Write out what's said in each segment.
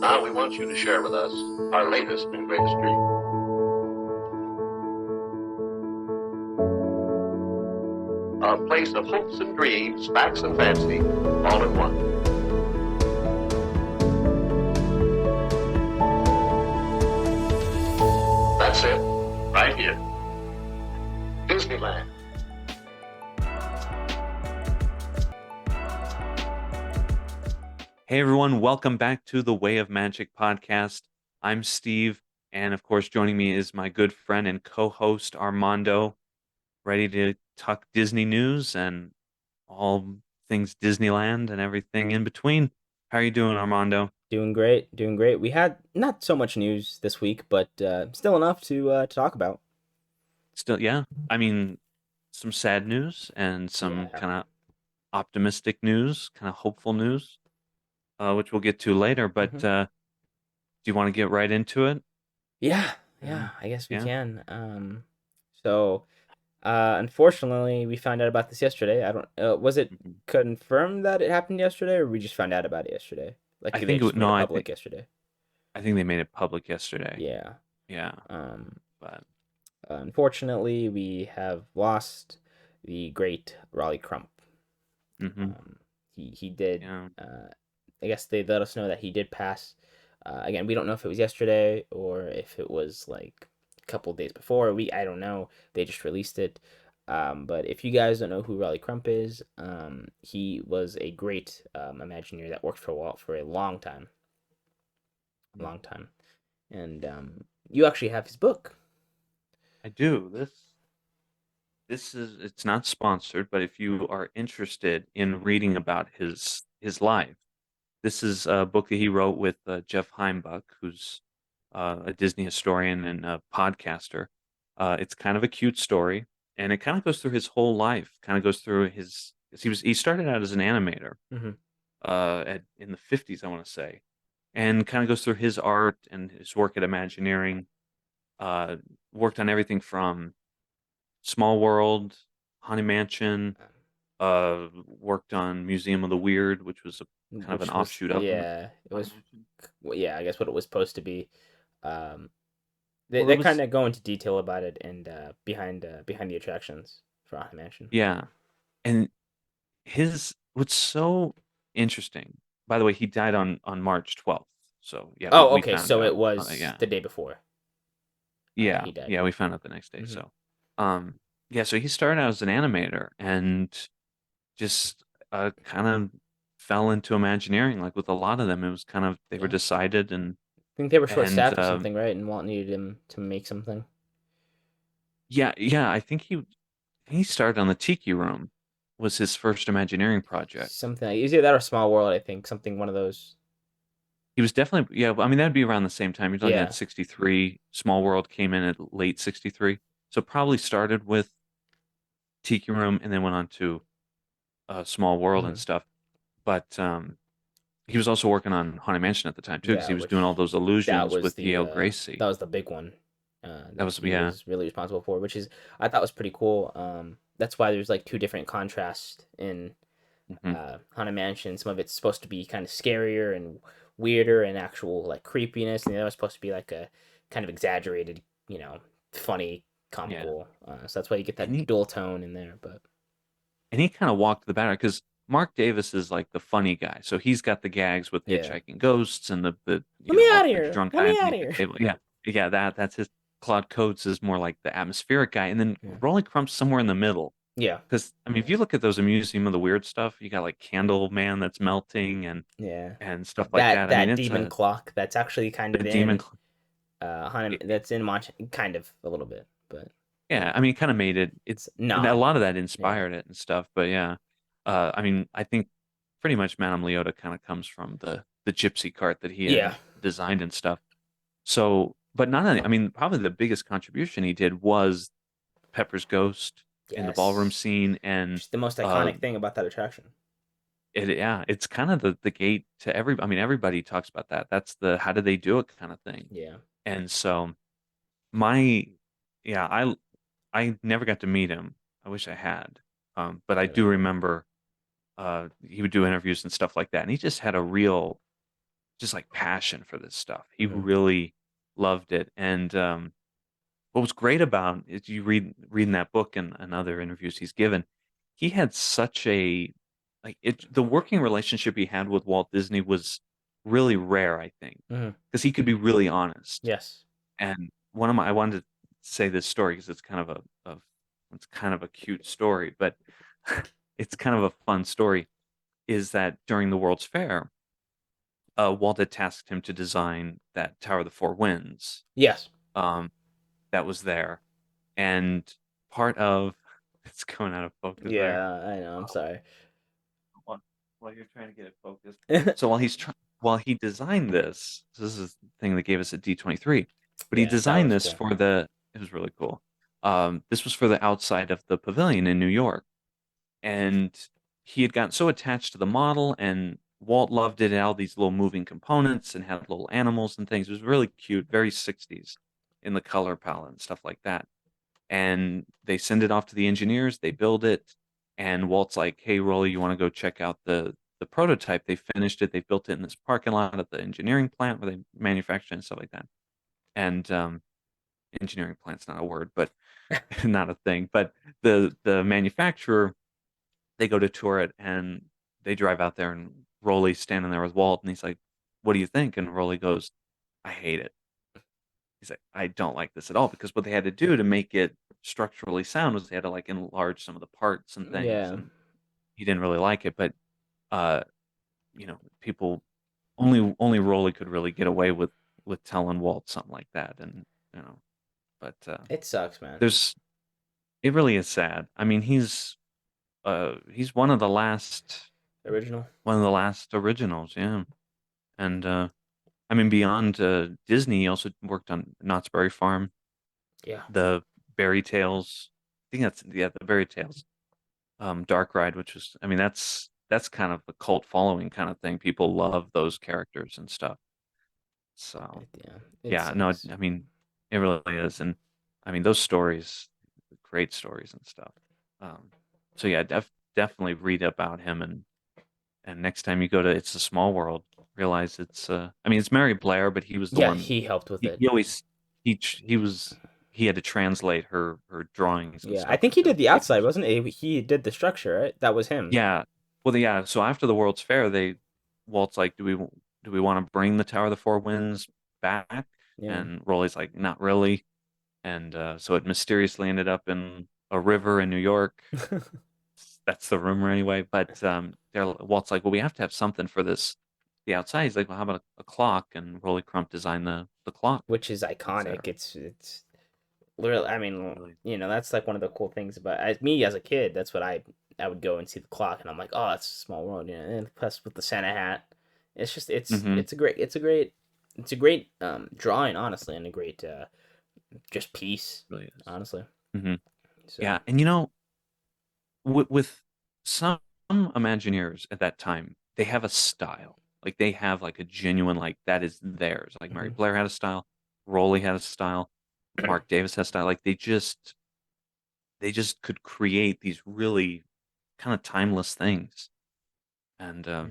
Now we want you to share with us our latest and greatest dream. A place of hopes and dreams, facts and fancy, all in one. That's it, right here. Disneyland. Hey everyone, welcome back to the Way of Magic podcast. I'm Steve, and of course, joining me is my good friend and co-host Armando, ready to talk Disney news and all things Disneyland and everything in between. How are you doing, Armando? Doing great, doing great. We had not so much news this week, but still enough to talk about. Still, yeah. I mean, some sad news and some Yeah. kind of optimistic news, kind of hopeful news, which we'll get to later. But hmm do you want to get right into it? Yeah, Yeah. yeah. I guess we Yeah. can. So unfortunately, we found out about this yesterday. I don't. Was it Mhm. confirmed that it happened yesterday, or we just found out about it yesterday? Like I they think just made no, it I public think yesterday. they made it public yesterday. Yeah. Yeah, Um. but Unfortunately, we have lost the great Rolly Crump. hmm Um. He did. yeah, I guess they let us know that he did pass. Again, we don't know if it was yesterday or if it was like a couple days before. I don't know. They just released it. But if you guys don't know who Rolly Crump is, he was a great Imagineer that worked for a long time, and you actually have his book. I do. This is it's not sponsored, but if you are interested in reading about his life, this is a book that he wrote with Jeff Heimbuch, who's a Disney historian and a podcaster. It's kind of a cute story, and it kind of goes through his whole life. Kind of goes through his. He started out as an animator hmm in the 50s, I want to say, and kind of goes through his art and his work at Imagineering. Uh, Worked on everything from Small World, Haunted Mansion. Worked on Museum of the Weird, which was a kind of an Which was offshoot of yeah, it Haunted was Mansion. well, yeah, I guess what it was supposed to be. Um, they Well, it they kind was of go into detail about it and behind the attractions for Haunted Mansion. yeah, and his what's so interesting. By the way, he died on March 12th. So yeah, we Oh, we okay, found so it out. was Yeah, the day before yeah, he died. yeah. We found out the next day. hmm So, yeah. So he started out as an animator and just kind of fell into Imagineering. Like with a lot of them, it was kind of they were Yeah, decided I think they were short and staffed or something, right? And needed him to make something. yeah, yeah. I think he started on the Tiki Room was his first Imagineering project. Something like either that or Small World. I think something one of those. He was definitely, yeah. I mean, that'd be around the same time. You're looking at Yeah. 63. Small World came in at late 63. So probably started with Tiki Room and then went on to Small World and hmm stuff. But he was also working on Haunted Mansion at the time too, because Yeah, he was doing all which those that illusions was with the Yale uh Gracie. that was the big one That that was, he yeah. was really responsible for, which is I thought was pretty cool. That's why there's like two different contrasts in hmm Haunted Mansion. Some of it's supposed to be kind of scarier and weirder and actual like creepiness, and the other was supposed to be like a kind of exaggerated, funny, Yeah. comical. So that's why you get And that dual tone in there. But he kind of walked the boundary because Mark Davis is like the funny guy. So he's got the gags with yeah, hitchhiking ghosts and the let me out of the here. drunk Let guy me out of underneath the here. table. Yeah. Yeah, that's his. Claude Coates is more like the atmospheric guy. And then Yeah, Rolly Crump's somewhere in the middle. yeah, Because I mean, if you look at those Museum of the Weird stuff, you got like Candle Man that's melting yeah. and stuff like That that. I mean, that it's demon clock that's actually kind a of demon. in Haunted. That's in kind of a little bit, but Yeah, I mean, it kind of made it. it's And a not. lot of that Yeah, inspired it and stuff. But yeah, I mean, I think pretty much Madame Leota kind of comes from the gypsy cart that he yeah, had designed and stuff. So, but not only, I mean, probably the biggest contribution he did was Pepper's Ghost in the ballroom yes. scene, and Just the most uh, iconic thing about that attraction. yeah, it's kind of the gate to every. I mean, everybody talks about that. That's the how did they do it kind of thing. Yeah. And so my, yeah, I never got to meet him. I wish I had. But I Yeah. do remember he would do interviews and stuff like that. And he just had a real just like passion for this stuff. He Mhm. really loved it. And what was great about it is you reading that book and other interviews he's given, he had such a the working relationship he had with Walt Disney was really rare, I think, Mhm. because he could be really honest. Yes. And I wanted to say this story because it's kind of a cute story, but it's kind of a fun story. Is that during the World's Fair, Walt had tasked him to design that Tower of the Four Winds, Yes. um, that was there, and part of it's going out of focus there. Yeah, I know. I'm sorry. While, while you're trying to get it focused, so while he designed this is the thing that gave us a D23, but he Yeah, that designed was this cool. for it was really cool. This was for the outside of the pavilion in New York, and he had gotten so attached to the model, and Walt loved it. It had all these little moving components and had little animals and things. It was really cute, very 60s in the color palette and stuff like that. And they send it off to the engineers, they build it, and Walt's like, "Hey, Rolly, you want to go check out the prototype? They finished it. They built it in this parking lot at the engineering plant where they manufacture it and stuff like that." And engineering plant's not a word, but not a thing. But the manufacturer, they go to tour it, and they drive out there, and Rolly's standing there with Walt, and he's like, "What do you think?" And Rolly goes, "I hate it." He's like, "I don't like this at all," because what they had to do to make it structurally sound was they had to like enlarge some of the parts and things, Yeah. and he didn't really like it. But uh, people only Rolly could really get away with telling Walt something like that, and you know, but It sucks, man. there's it really is sad. I mean, he's Original. one of the last originals, yeah. And I mean, beyond Disney, he also worked on Knott's Berry Farm, Yeah. the Berry Tales. I think that's yeah, the Berry Tales. Dark Ride, which is, I mean, that's kind of a cult following kind of thing. People love those characters and stuff. So Yeah. It yeah, no, sucks. I mean, it really is, and I mean those stories, great stories and stuff. Um, so yeah, definitely read about him, and next time you go to It's a Small World, realize I mean, it's Mary Blair, but he was the Yeah, one. he helped with it. He always he was he had to translate her drawings and Yeah, I stuff think he into did the outside, papers. wasn't it? He did the structure, right? That was him. Yeah, well, yeah. So after the World's Fair, Walt's like, do we want to bring the Tower of the Four Winds back? Yeah. And Rolly's like, not really. And so it mysteriously ended up in a river in New York. That's the rumor anyway. But Walt's like, well, we have to have something for the outside. He's like, well, how about a clock? And Rolly Crump designed the clock Which is that's there. iconic. It's literally, I mean, Really. that's like one of the cool things about me as a kid. That's what I would go and see the clock, and I'm like, oh, it's a small world, and plus with the Santa hat, it's just Hmm. it's a great drawing, honestly, and a great just piece, Really is. honestly. Hmm. So Yeah, and with some Imagineers at that time, they have a style. Like they have like a genuine like that is theirs. Like Mary mhm. Blair had a style, Rolly had a style, Mark Davis has style. Like they just could create these really kind of timeless things. And Yeah,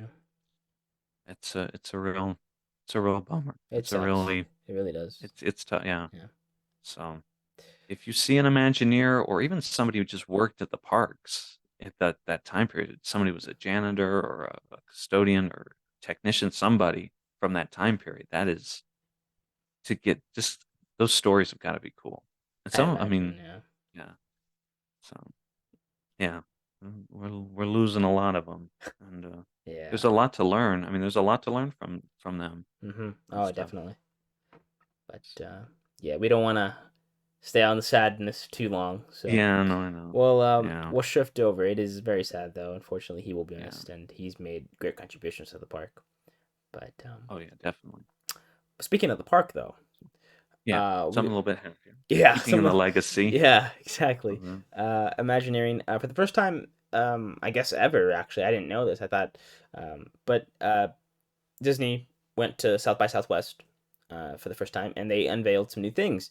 it's a real bummer. it sucks. It really does. It's tough. Yeah. Yeah. So if you see an Imagineer or even somebody who just worked at the parks at that time period, somebody was a janitor or a custodian or technician, somebody from that time period, that is to get just those stories have got to be cool. And I some, I imagine. mean, Yeah. yeah. So yeah, we're losing a lot of them, and there's Yeah. a lot to learn. I mean, there's a lot to learn from them and Oh, stuff. definitely. But So yeah, we don't want to stay on the sadness too long. So yeah, no, I know. Yeah, we'll shift over. It is very sad though. Unfortunately, he will be yeah. missed, and he's made great contributions to the park. But Oh yeah, definitely. speaking of the park, though, Yeah, we something a little bit happier. yeah, Keeping in the legacy yeah, exactly. of the. Imagineering for the first time, I guess ever. Actually, I didn't know this. I thought, but Disney went to South by Southwest for the first time, and they unveiled some new things.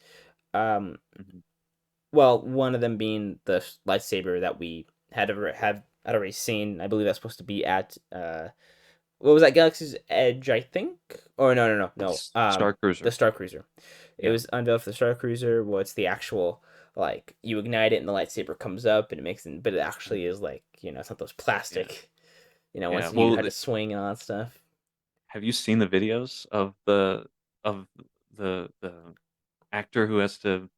Um, Mhm. well, one of them being the lightsaber that we had already seen. I believe that's supposed to be at what was that? Galaxy's Edge, I think. Or no. Star Cruiser. The Star Cruiser. It Yeah. was unveiled for the Star Cruiser. Well, it's the actual, like, you ignite it and the lightsaber comes up and it makes it, but it actually is like, it's not those plastic. Once you Well, had to swing and all that stuff. have you seen the videos of the actor who has to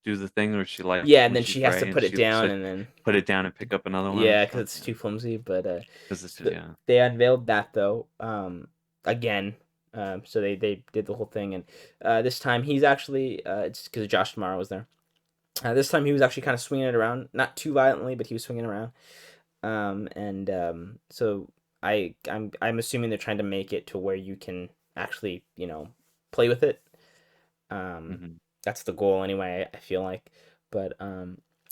do the thing where she like Yeah, and when then she's she has to Rey and put it she looks down like and then put it down and pick up another one or yeah, because it's something? too flimsy. But 'Cause it's so yeah. they unveiled that though. Again. So they did the whole thing, and this time he's actually it's because Josh Tomorrow was there. This time he was actually kind of swinging it around, not too violently, but he was swinging around. So I'm assuming they're trying to make it to where you can actually play with it. Mhm. That's the goal anyway. I feel like, but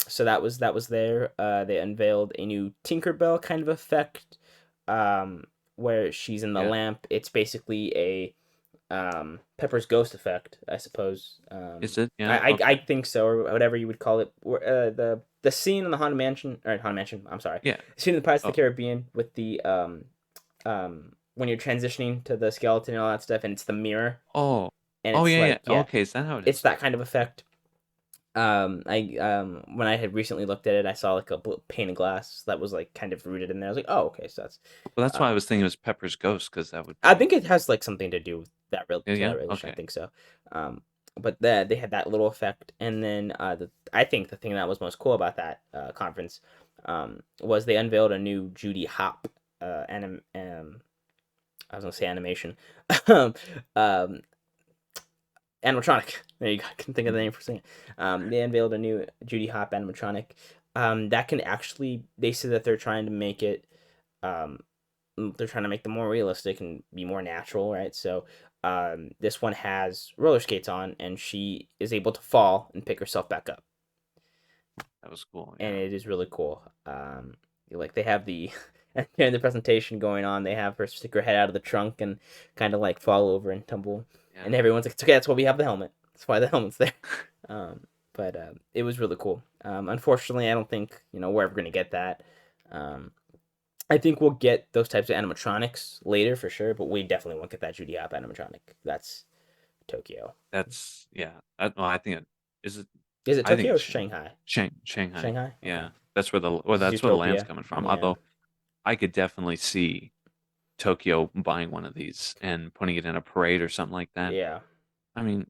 so that was there. They unveiled a new Tinkerbell kind of effect, where she's in the Yeah. lamp. It's basically a Pepper's ghost effect, I suppose. Is it? Yeah. I Okay. think so, or whatever you would call it. The scene in the Haunted Mansion, or Haunted Mansion. I'm sorry. Yeah. The scene in the Pirates of Oh. the Caribbean with the when you're transitioning to the skeleton and all that stuff, and it's the mirror, Oh. and Oh it's yeah, like yeah. Okay, is that how it it's is? that kind of effect. When I had recently looked at it, I saw like a pane of glass that was like kind of rooted in there. I was like, oh, okay, so that's. Well, that's why I was thinking it was Pepper's ghost because that would I be. think it has like something to do with that Yeah. to Yeah. that relation. I Okay. think so. But they had that little effect, and then I think the thing that was most cool about that conference was they unveiled a new Judy Hop I was gonna say animation, um, animatronic. There you go. I couldn't think of the name for saying it. They unveiled a new Judy Hop animatronic. That can actually. They said that they're trying to make it. They're trying to make them more realistic and be more natural, right? So, this one has roller skates on, and she is able to fall and pick herself back up, That was cool. and Yeah. it is really cool. Like they have the during the presentation going on, they have her stick her head out of the trunk and kind of like fall over and tumble, Yeah. and everyone's like, "It's okay, that's why we have the helmet. That's why the helmet's there." But it was really cool. Unfortunately, I don't think we're ever gonna get that. I think we'll get those types of animatronics later for sure, but we definitely won't get that Judy Hop animatronic. That's Tokyo. That's yeah. I think it is it. Is it I think Tokyo or it's Shanghai? Shanghai. Shanghai? Yeah, Okay. that's where that's where the land's Zootopia. coming from. Yeah. Although I could definitely see Tokyo buying one of these and putting it in a parade or something like that. Yeah. I mean,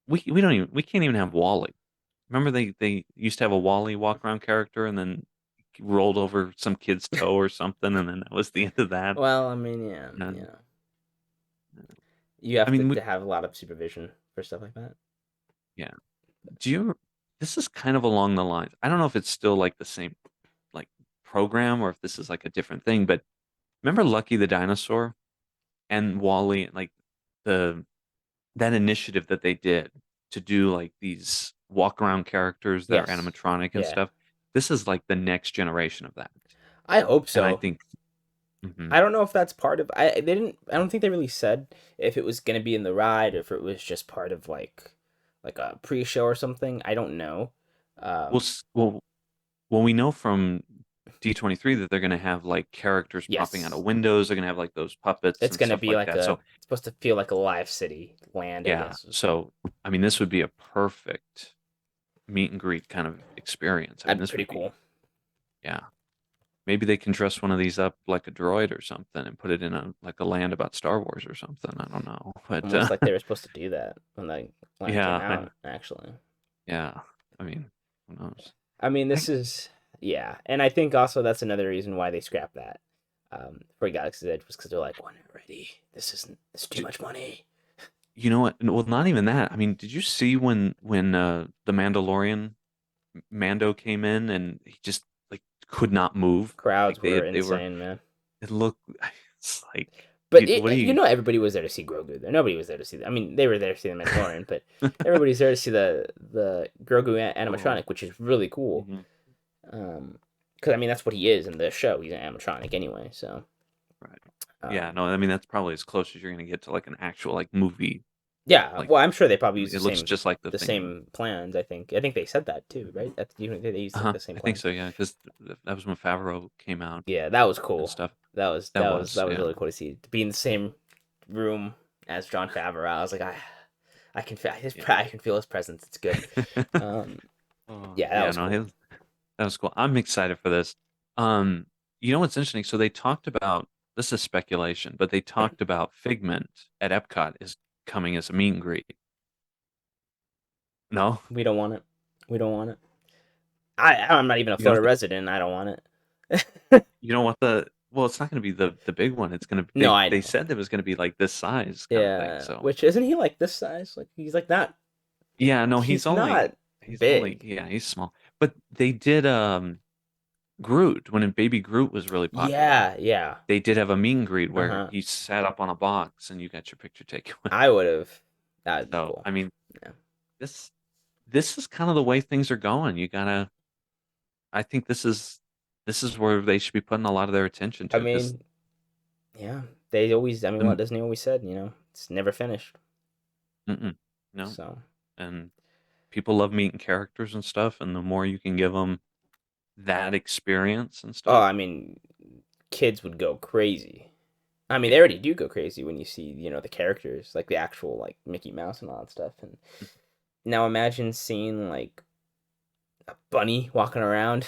we can't even have Wally. Remember they used to have a Wally walk around character and then rolled over some kid's toe or something, and then that was the end of that. Well, I mean, yeah. And, You have I mean, to have a lot of supervision for stuff like that. yeah. Do you? This is kind of along the lines. I don't know if it's still like the same like program or if this is like a different thing, but remember Lucky the Dinosaur and Wally, like the that initiative that they did to do like these walk around characters that are Yes. animatronic and Yeah. stuff. This is like the next generation of that. I hope And I so. think mhm. I don't know if that's part of. I don't think they really said if it was gonna be in the ride or if it was just part of like a pre-show or something. I don't know. Well, we know from D23 that they're going to have like characters popping out Yes. of windows. They're going to have like those puppets It's and gonna stuff be like like that. So it's supposed to feel like a live city land, I yeah, guess. so I mean, this would be a perfect meet and greet kind of experience. I mean, That'd be this pretty would be cool. yeah. Maybe they can dress one of these up like a droid or something and put it in a like a land about Star Wars or something. I don't know, but Almost like they were supposed to do that when it came yeah, out, actually. yeah. I mean, who knows? I mean, I, this is yeah, and I think also that's another reason why they scrapped that for Galaxy's Edge was because they're like, we're not ready. This is too much money. you know what? Well, not even that. I mean, did you see when the Mandalorian Mando came in and he just like could not move? Crowds Like were they were. insane, man. It looked. It's like, But what do you? everybody was there to see Grogu. There, nobody was there to see. I mean, they were there to see the Mandalorian, but everybody's there to see the Grogu Oh, animatronic, which is really cool. mhm, Because I mean, that's what he is in the show. He's an animatronic anyway. So right. Yeah, no, I mean that's probably as close as you're gonna get to like an actual like movie Yeah, Like well, I'm sure they probably use it looks just like the the thing. same plans. I think they said that too, right? That's you know, they used like the same I think plans. so, yeah, because that was when Favreau came out Yeah, that was and cool. stuff. That was Yeah. really cool to see. To be in the same room as John Favreau, I was like, I can feel Yeah. I can feel his presence. It's good. Um, Oh, yeah, that yeah, was no, cool. that was cool. I'm excited for this. Um, you know what's interesting? So they talked about this is speculation, but they talked about Figment at Epcot is coming as a meet and greet. No, We don't want it. We don't want it. I'm not even a you don't Florida think, resident. I don't want it. you don't want the well, it's not going to be the big one. It's going to No, I they know. said it was going to be like this size kind of thing. Yeah, So which isn't he like this size? Like he's like not. yeah, no, He's not he's only big. yeah, he's small. But they did Groot when Baby Groot was really popular. Yeah, yeah. They did have a meet and greet Uh where huh. he sat up on a box and you got your picture taken with I would have. That would be So, cool. I mean, Yeah. this this is kind of the way things are going. You gotta, I think this is where they should be putting a lot of their attention I to because mean, yeah. They always. I mean, the Walt Disney always said, it's never finished. mm-mm, no, So. and people love meeting characters and stuff, and the more you can give them that experience and Oh, stuff, I mean, kids would go crazy. I mean, they yeah, already do go crazy when you see, the characters, like the actual, like Mickey Mouse and all that stuff. And now imagine seeing like a bunny walking around,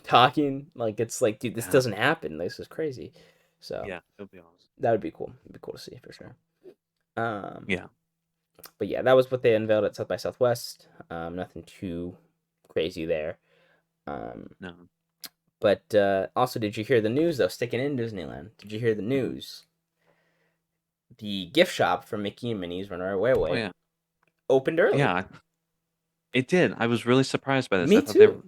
talking. Like it's like, dude, this yeah, doesn't happen. This is crazy. So yeah, it'll be awesome. that would be cool. It'd be cool to see for sure. Um, Yeah, but yeah, that was what they unveiled at South by Southwest. Nothing too crazy there. Um, no, but also, did you hear the news though? Sticking in Disneyland, did you hear the news? The gift shop for Mickey and Minnie's Runaway oh Railway yeah, opened early. yeah, it did. I was really surprised by this. Me too.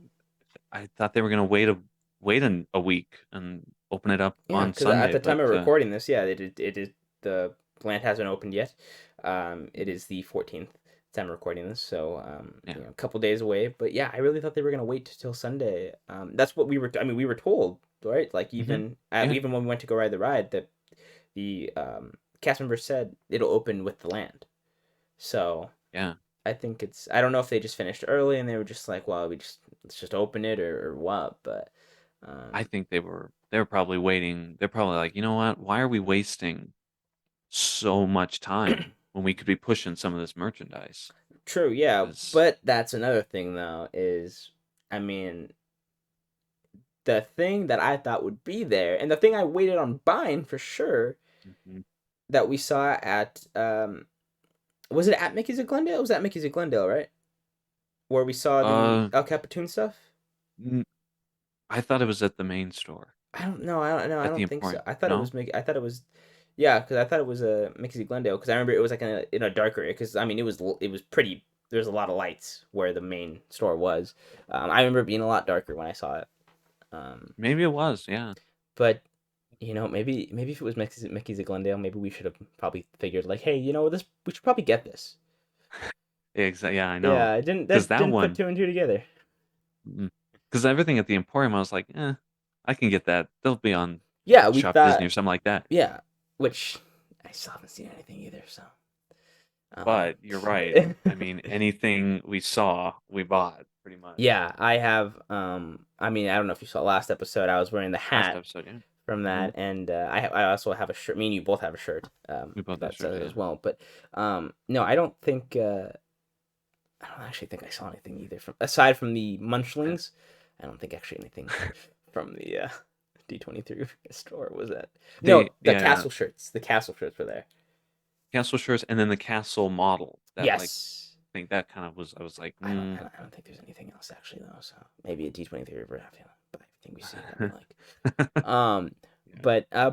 I thought they were gonna wait a week and open it up Yeah, on because at Sunday, the time but of recording this, yeah, it is the plant hasn't opened yet. It is the 14th time of recording this, so yeah, a couple days away. But yeah, I really thought they were gonna wait till Sunday. That's what we were. I mean, we were told, right? Like hmm even yeah, even when we went to go ride the ride, the cast members said it'll open with the land. So yeah. I think I don't know if they just finished early and they were just like, well, let's just open it or what, but I um, think they were probably waiting. They're probably like, you know what? Why are we wasting so much time when we could be pushing some of this merchandise? true, yeah, 'Cause- but that's another thing though is, I mean, the thing that I thought would be there and the thing I waited on buying for sure Mhm. that we saw at was it at Mickey's at Glendale? It was at Mickey's at Glendale, right? Where we saw the uh, El Capitan stuff. n- I thought it was at the main store I don't know. I don't know. I at the don't think so. Emporium. I thought it was No, Mickey. I thought it was, yeah, because I thought it was a Mickey Glendale. Because I remember it was like in a darker area. Because I mean, it was pretty. There's a lot of lights where the main store was. I remember it being a lot darker when I saw it. Um, maybe it was. Yeah, but maybe if it was Mickey's at Glendale, maybe we should have probably figured like, hey, this we should probably get this. exactly. Yeah, I know. Yeah, I didn't Because that that didn't put one, two and two together. because everything at the Emporium, I was like, I can get that. They'll be on Yeah, we Shop Disney thought or something like that. yeah, which I still haven't seen anything either. So. But you're right. I mean, anything we saw, we bought pretty much. Yeah, I have. I mean, I don't know if you saw last episode. I was wearing the Last hat episode, yeah. from that, and I also have a shirt. Me and you both have a shirt. We both that have shirts, says it yeah. as well. But no, I don't think. I don't actually think I saw anything either from aside from the Munchlings. I don't think actually anything from the D23 store was that. No, the Yeah, castle shirts. The castle shirts were there. castle shirts, and then the castle model. That like, Yes. I think that kind of was. I was like, I don't think there's anything else actually though. So maybe a D23 or but I think we see it. I mean, like,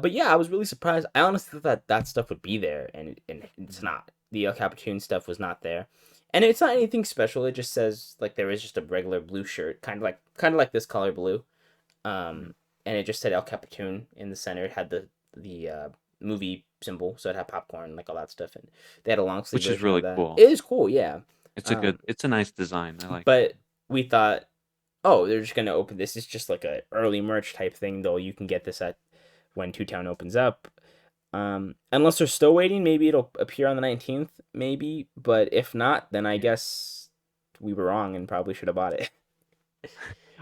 but yeah, I was really surprised. I honestly thought that stuff would be there, and it's not. The El Capitan stuff was not there, and it's not anything special. It just says like there is just a regular blue shirt, kind of like this color blue, and it just said El Capitan in the center. It had the movie symbol, so it had popcorn, like all that stuff, and they had a long sleeve which is version really of that. cool. It is cool, yeah. It's a nice design. I like. But we thought, oh, they're just gonna open this. Is just like a early merch type thing, though. You can get this at when Two Town opens up. Unless they're still waiting, maybe it'll appear on the 19th, maybe. But if not, then I Yeah. guess we were wrong and probably should have bought it.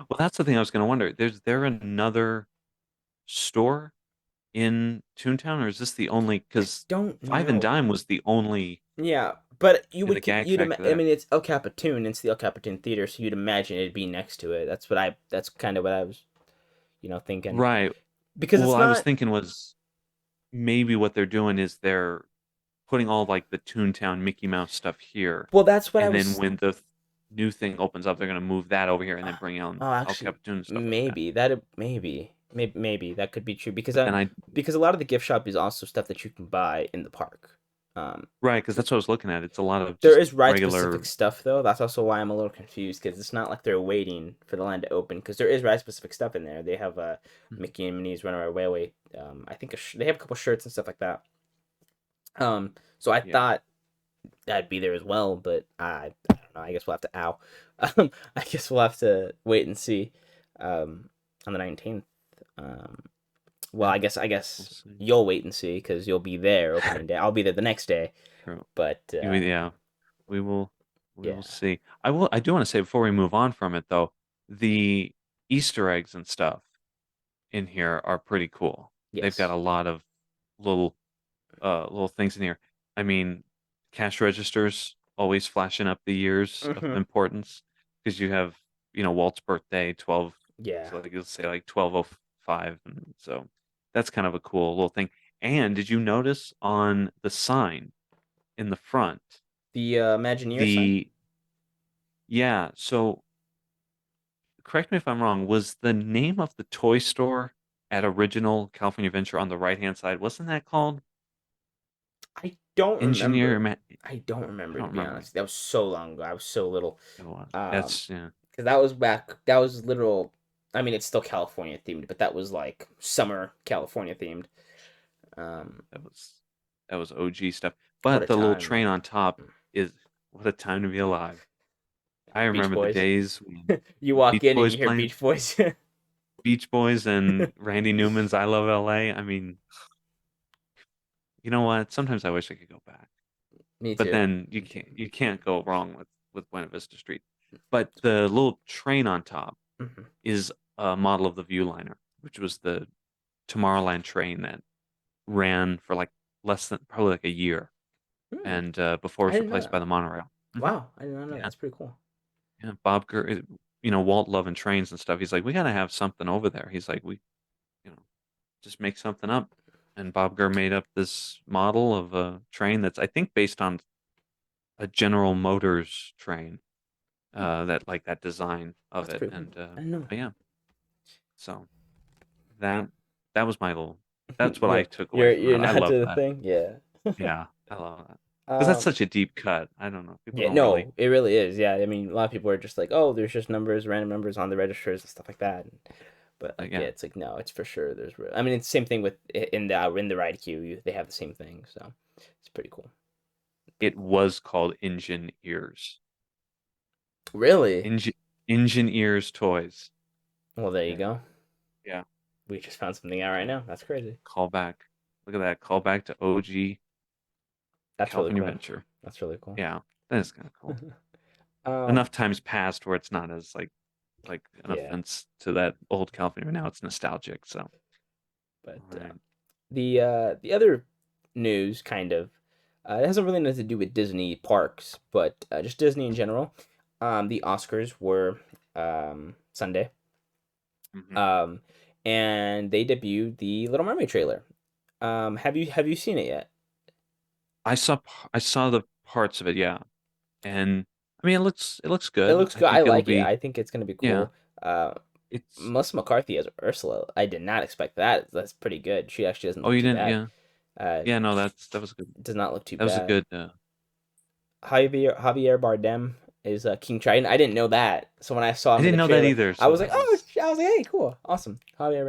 Well, that's the thing I was going to wonder. There another store in Toontown, or is this the only? Because Don't Five and know. Dime was the only Yeah, but you in the would gag you'd factor I there. mean it's El Capitan, it's the El Capitan Theater, so you'd imagine it'd be next to it. That's kind of what I was, thinking. Right. Because Well, it's I was not. thinking was maybe what they're doing is they're putting all like the Toontown Mickey Mouse stuff here, Well, that's what I and then was. when the new thing opens up, they're going to move that over here and then bring on Oh, El actually, Capitan and stuff like that. maybe that could be true because But then because a lot of the gift shop is also stuff that you can buy in the park. right, because that's what I was looking at. It's a lot of There just is ride regular. specific stuff though. That's also why I'm a little confused because it's not like they're waiting for the line to open because there is ride specific stuff in there. They have Mhm. Mickey and Minnie's Runaway Railway. I think they have a couple shirts and stuff like that. So I Yeah. thought that'd be there as well, but I don't know. I guess we'll have to I guess we'll have to wait and see. On the 19th. Well, Yeah, I we'll guess see. you'll wait and see because you'll be there opening day. I'll be there the next day, True. but Yeah, we will. We will yeah. see. I do want to say before we move on from it though, the Easter eggs and stuff in here are pretty cool. They've got Yes. a lot of little little things in here. I mean, cash registers always flashing up the years of Mm-hmm. importance because you have, Walt's birthday, 12, Yeah. so like you'll say like 1205, and so that's kind of a cool little thing. And did you notice on the sign in the front, The Imagineer sign. the yeah, so correct me if I'm wrong, was the name of the toy store at original California Adventure on the right-hand side, wasn't that called I don't Engineer? remember. I don't I remember to don't be remember. honest. That was so long ago. I was so little. It was. Um, That's yeah. because that was back. That was literal. I mean, it's still California themed, but that was like summer California themed. Um, That was OG stuff. what a But the little time, train man. on top is what a time to be alive. I Beach remember the Boys. days when You walk Beach in and Boys you hear playing Beach Boys. Beach Boys and Randy Newman's I Love LA. I mean, you know what? Sometimes I wish I could go back. Me But too. then you can't go wrong with Buena Vista Street. But the little train on top Hmm. is a model of the Viewliner, which was the Tomorrowland train that ran for like less than probably like a year, Hmm. and before it I was didn't know replaced that. by the monorail. Wow, I did not know that. Yeah, That's pretty cool. yeah. Bob Gurr, Walt loving trains and stuff. He's like, we gotta have something over there. He's like, you know, just make something up. And Bob Gurr made up this model of a train that's I think based on a General Motors train. Hmm. That like that design of That's it, pretty cool. and I didn't know. but yeah. So that that was my little. That's what I Yeah, took away from you're that. I not love to the that. thing. Yeah. Yeah, I love that because that's Um. such a deep cut. I don't know. People Yeah. don't really. No, it really is. Yeah. I mean, a lot of people are just like, oh, there's just numbers, random numbers on the registers and stuff like that. But like, yeah, Yeah, it's like no, it's for sure. I mean, it's the same thing with in the ride queue. They have the same thing, so it's pretty cool. it was called Engine Ears. Really? Engine Engine Ears toys. Well, there you Yeah, go. yeah. We just found something out right now. That's crazy. Call back. Look at that. Call back to OG That's really California cool. Adventure. That's really cool. Yeah, that is kind of cool. um. Enough times passed where it's not as like an Yeah, offense to that old California. Now it's nostalgic. So, but all right. the other news kind of it hasn't really nothing to do with Disney parks, but just Disney in general. The Oscars were Sunday. Mhm. Um, and they debuted the Little Mermaid trailer. Have you seen it yet? I saw the parts of it, yeah, and I mean it looks It good. looks I good. I think it'll like it. be I think it's gonna be yeah. cool. Uh, It's Melissa McCarthy as Ursula. I did not expect that. That's pretty good. She actually doesn't oh look you too didn't bad. yeah Uh, yeah no that was good. does not look too That was a bad. good Javier Bardem is King Triton. I didn't know that. So when I saw I him in didn't the know that trailer, either. I So was like, that oh, was I was like, hey, cool, awesome, Javier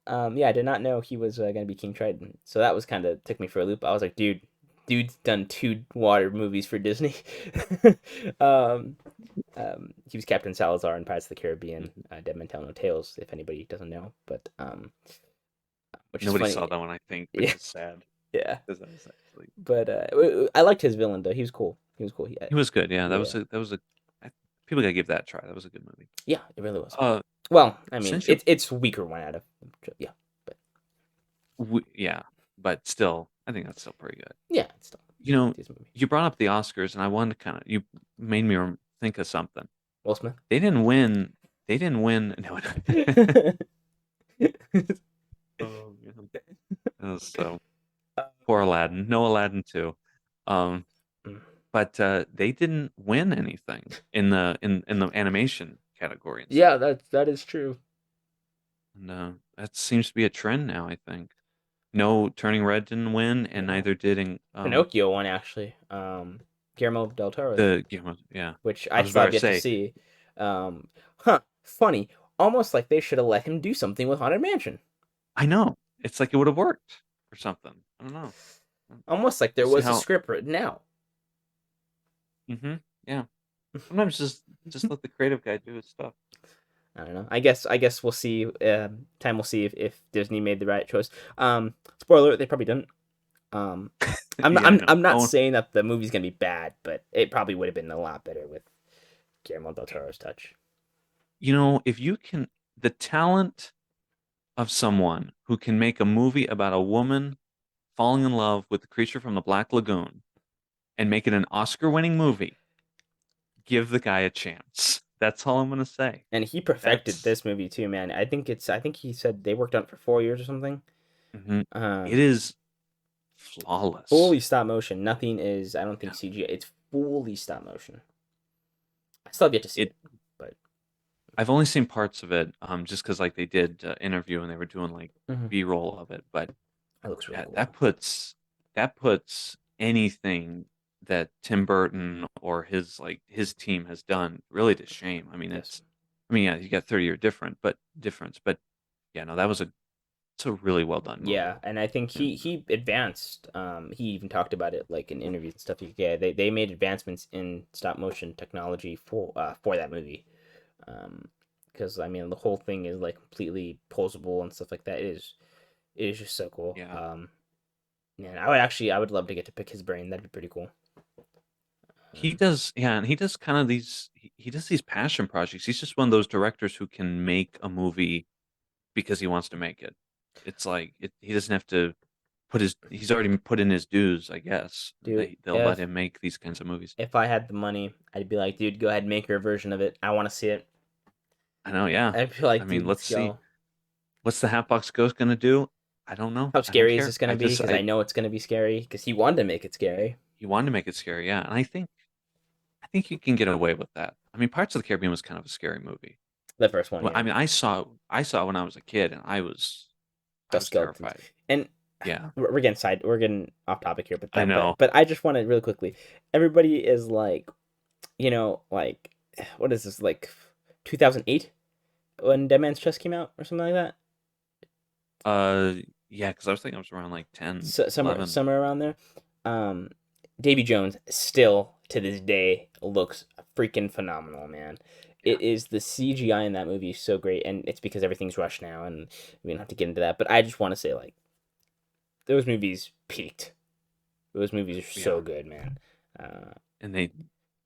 Bardem. Yeah, I did not know he was gonna be King Triton. So that was kind of took me for a loop. I was like, dude's done two water movies for Disney. um, he was Captain Salazar in Pirates of the Caribbean, mhm. Dead Men Tell No Tales, if anybody doesn't know. But which is Nobody funny. saw that one, I think, which Yeah. is sad Yeah, because that was actually but I liked his villain though. He was cool. He was cool. he was good. Yeah, Yeah. that was a people gotta give that a try. That was a good movie. Yeah, it really was. Uh, Well, I mean, since you it's weaker one out of yeah, but yeah, but still, I think that's still pretty good. yeah, it's still You know, decent movie. you brought up the Oscars, and I wanted to kind of you made me think of something. Will Smith. They didn't win. They didn't win. No. Oh man. So poor Aladdin. No Aladdin 2. Um, Mm. but they didn't win anything in the animation category. And Yeah, stuff. that is true. And that seems to be a trend now, I think. No, Turning Red didn't win, and No. neither did Pinocchio won actually. Guillermo del Toro, yeah. which I I was still about have to yet to say. see. Funny. Almost like they should have let him do something with Haunted Mansion. I know. It's like it would have worked or something. I don't know. Almost like there We'll see was a how- script written out. Yeah. Sometimes just let the creative guy do his stuff. I don't know. I guess we'll see. Time will see if Disney made the right choice. Spoiler alert, they probably didn't. I'm Yeah, not saying that the movie's gonna be bad, but it probably would have been a lot better with Guillermo del Toro's touch. You know, if you can, the talent of someone who can make a movie about a woman falling in love with the creature from the Black Lagoon and make it an Oscar-winning movie, give the guy a chance. That's all I'm gonna say. And he perfected this movie too, man. I think he said they worked on it for 4 years or something. It is flawless. Fully stop motion. Nothing is, I don't think, CGI. It's fully stop motion. I still have yet to see it, but I've only seen parts of it, just because like they did interview and they were doing like B-roll of it. But it looks really cool. cool. That puts anything that Tim Burton or his team has done really to shame. I mean, yeah, you got 30-year difference, but yeah, no, it's a really well done movie. Yeah, and I think he advanced. He even talked about it like in interviews and stuff. Yeah, they made advancements in stop motion technology for that movie. Because I mean the whole thing is like completely posable and stuff like that. It is just so cool. Yeah. Man, I would love to get to pick his brain. That'd be pretty cool. He does, yeah, and he does kind of he does these passion projects. He's just one of those directors who can make a movie because he wants to make it. It's like he doesn't have to he's already put in his dues, I guess. Dude, They'll let him make these kinds of movies. If I had the money, I'd be like, dude, go ahead and make your version of it. I want to see it. I know, yeah. I'd be like, I mean, dude, let's see. go. What's the Hatbox Ghost gonna do? I don't know. How scary is care. this gonna be? Because I know it's gonna be scary. Because he wanted to make it scary. He wanted to make it scary, yeah. And I think you can get away with that. I mean, Pirates of the Caribbean was kind of a scary movie. The first one. Well, Yeah. I mean, I saw it when I was a kid, and I was terrified. And yeah, we're getting off topic here, but I know. But I just want to really quickly. Everybody is like, like, what is this, like 2008 when Dead Man's Chest came out or something like that? Yeah, because I was thinking it was around like 10, somewhere around there. Davy Jones still to this day looks freaking phenomenal, man. Yeah. It is the CGI in that movie is so great, and it's because everything's rushed now, and we don't have to get into that. But I just want to say, like, those movies peaked. Those movies are so good, man. And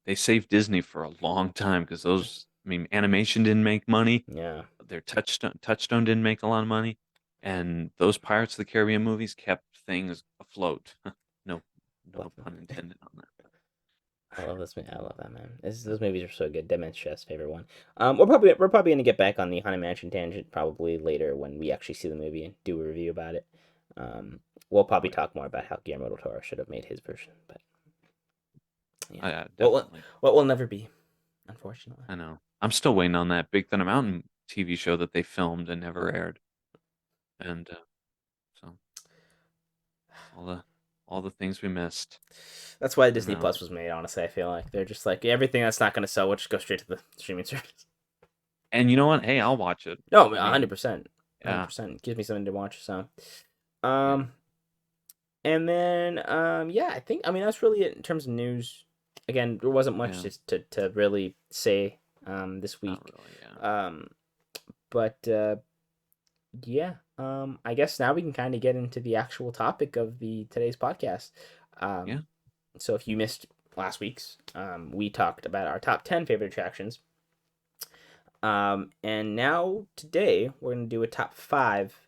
they saved Disney for a long time because animation didn't make money. Yeah. Their Touchstone didn't make a lot of money, and those Pirates of the Caribbean movies kept things afloat. No pun intended on that. I love this movie. I love that, man. Those movies are so good. Dead Man's Chest, favorite one. We're probably gonna get back on the Haunted Mansion tangent probably later when we actually see the movie and do a review about it. We'll probably talk more about how Guillermo del Toro should have made his version, but yeah, what will never be, unfortunately. I know. I'm still waiting on that Big Thunder Mountain TV show that they filmed and never aired, and so all the things we missed. That's why Disney Plus was made. Honestly, I feel like they're just like everything that's not going to sell, we'll just go straight to the streaming service. And you know what? Hey, I'll watch it. No, 100%. 100%. Yeah. Gives me something to watch. So, and then I think that's really it in terms of news. Again, there wasn't much to really say this week. Not really, yeah. But I guess now we can kind of get into the actual topic of today's podcast. Yeah. So if you missed last week's, we talked about our top 10 favorite attractions. And now today we're going to do a top 5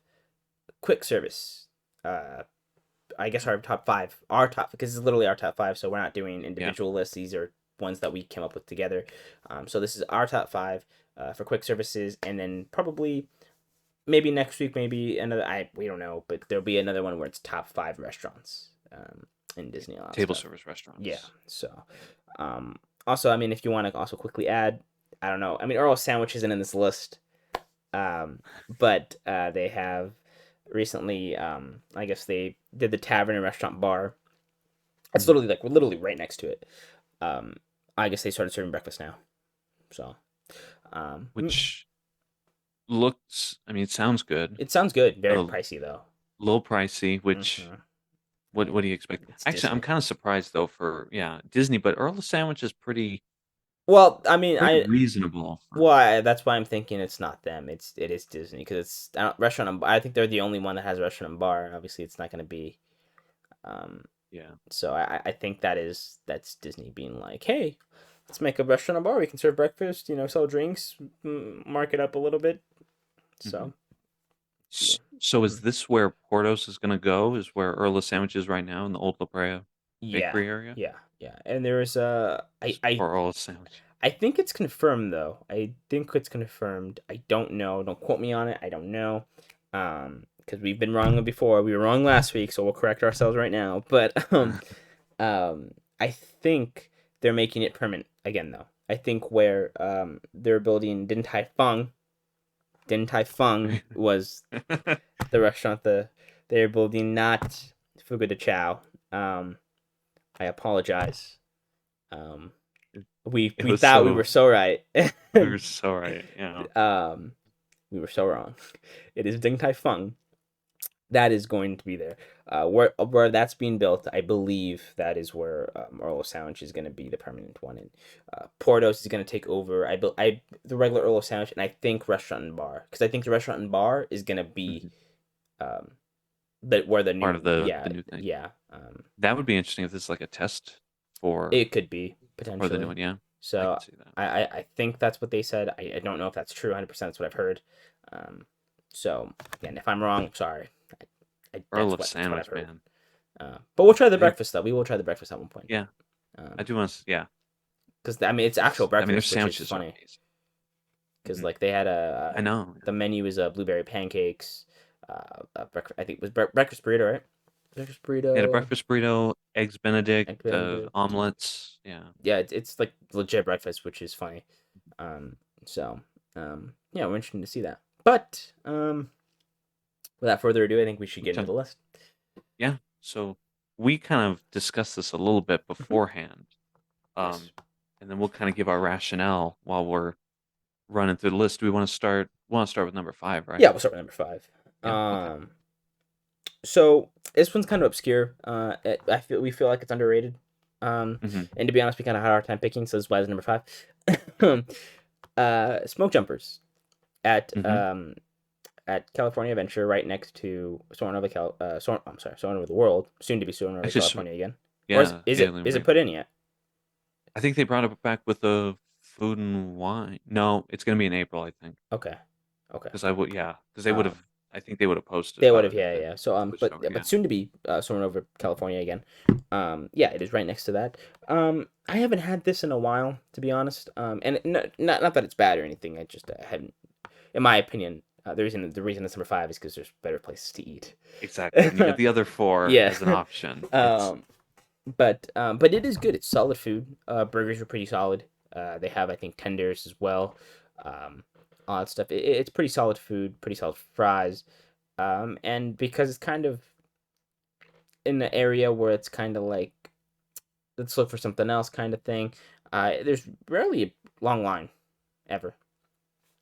quick service. I guess our top 5, because it's literally our top 5, so we're not doing individual lists. These are ones that we came up with together. So this is our top 5 for quick services, and then probably maybe next week, maybe another. We don't know, but there'll be another one where it's top 5 restaurants in Disneyland. Table service restaurants. Yeah. So, also, I mean, if you want to also quickly add, I don't know. I mean, Earl Sandwich isn't in this list, but they have recently. I guess they did the Tavern and Restaurant Bar. It's literally we're literally right next to it. I guess they started serving breakfast now, so. Which looks, I mean, it sounds good. It sounds good. Very pricey though. A little pricey, which what do you expect? Actually, Disney. I'm kind of surprised though for Disney, but Earl Sandwich is pretty Well, reasonable. That's why I'm thinking it's not them. It is Disney because it's restaurant and bar. I think they're the only one that has a restaurant and bar. Obviously, it's not going to be. So I think that's Disney being like, hey, let's make a restaurant and bar. We can serve breakfast. Sell drinks, mark it up a little bit. So. So is this where Portos is going to go? Is where Earl Sandwich is right now in the old La Brea bakery area? Yeah. And there's for Earl Sandwich. I think it's confirmed though. I think it's confirmed. I don't know. Don't quote me on it. I don't know. Because we've been wrong before. We were wrong last week, so we'll correct ourselves right now. But I think they're making it permanent again though. I think where they're building Din Tai Fung was the restaurant they're building, not Fuga de Chao. I apologize. We thought we were so right. We were so right, yeah. We were so wrong. It is Din Tai Fung. That is going to be there. Where that's being built, I believe that is where Earl Sandwich is going to be the permanent one, and Portos is going to take over. The regular Earl Sandwich, and I think Restaurant and Bar, because I think the Restaurant and Bar is going to be, where the new part of the new thing. Yeah. That would be interesting if this is like a test for. It could be potentially for the new one, yeah. So I think that's what they said. I don't know if that's true. 100%. That's what I've heard. So again, if I'm wrong, sorry. Earl of Sandwich, man. But we'll try the breakfast though. We will try the breakfast at one point. Yeah. I do want to. Yeah. Because I mean, it's actual breakfast. I mean, their sandwiches which is funny. Because they had a. I know. The menu is blueberry pancakes. I think it was breakfast burrito, right? Breakfast burrito. Yeah, a breakfast burrito, eggs Benedict, omelets. Yeah. Yeah, it's like legit breakfast, which is funny. So yeah, we're interested to see that. But without further ado, I think we should get into the list. Yeah. So we kind of discussed this a little bit beforehand, Yes. and then we'll kind of give our rationale while we're running through the list. Do we want to start? We want to start with number 5, right? Yeah, we'll start with number 5. Yeah, okay. So this one's kind of obscure. We feel like it's underrated. And to be honest, we kind of had a hard time picking, so this is why it's number 5. Smoke jumpers at California Adventure, right next to Soarin' Over the World, soon to be Soarin' Over California again. Yeah. Or is it put in yet? I think they brought it back with the food and wine. No, it's going to be in April, I think. Okay. Because they would have. I think they would have posted. They would have, yeah. So but soon to be Soarin' Over California again. Yeah, it is right next to that. I haven't had this in a while, to be honest. And not that it's bad or anything. I just hadn't, in my opinion. The reason it's number 5 is because there's better places to eat. Exactly. You get the other 4 as an option. But it is good. It's solid food. Burgers are pretty solid. They have, I think, tenders as well. All that stuff. It's pretty solid food, pretty solid fries. And because it's kind of in the area where it's kind of like, let's look for something else kind of thing, there's rarely a long line, ever.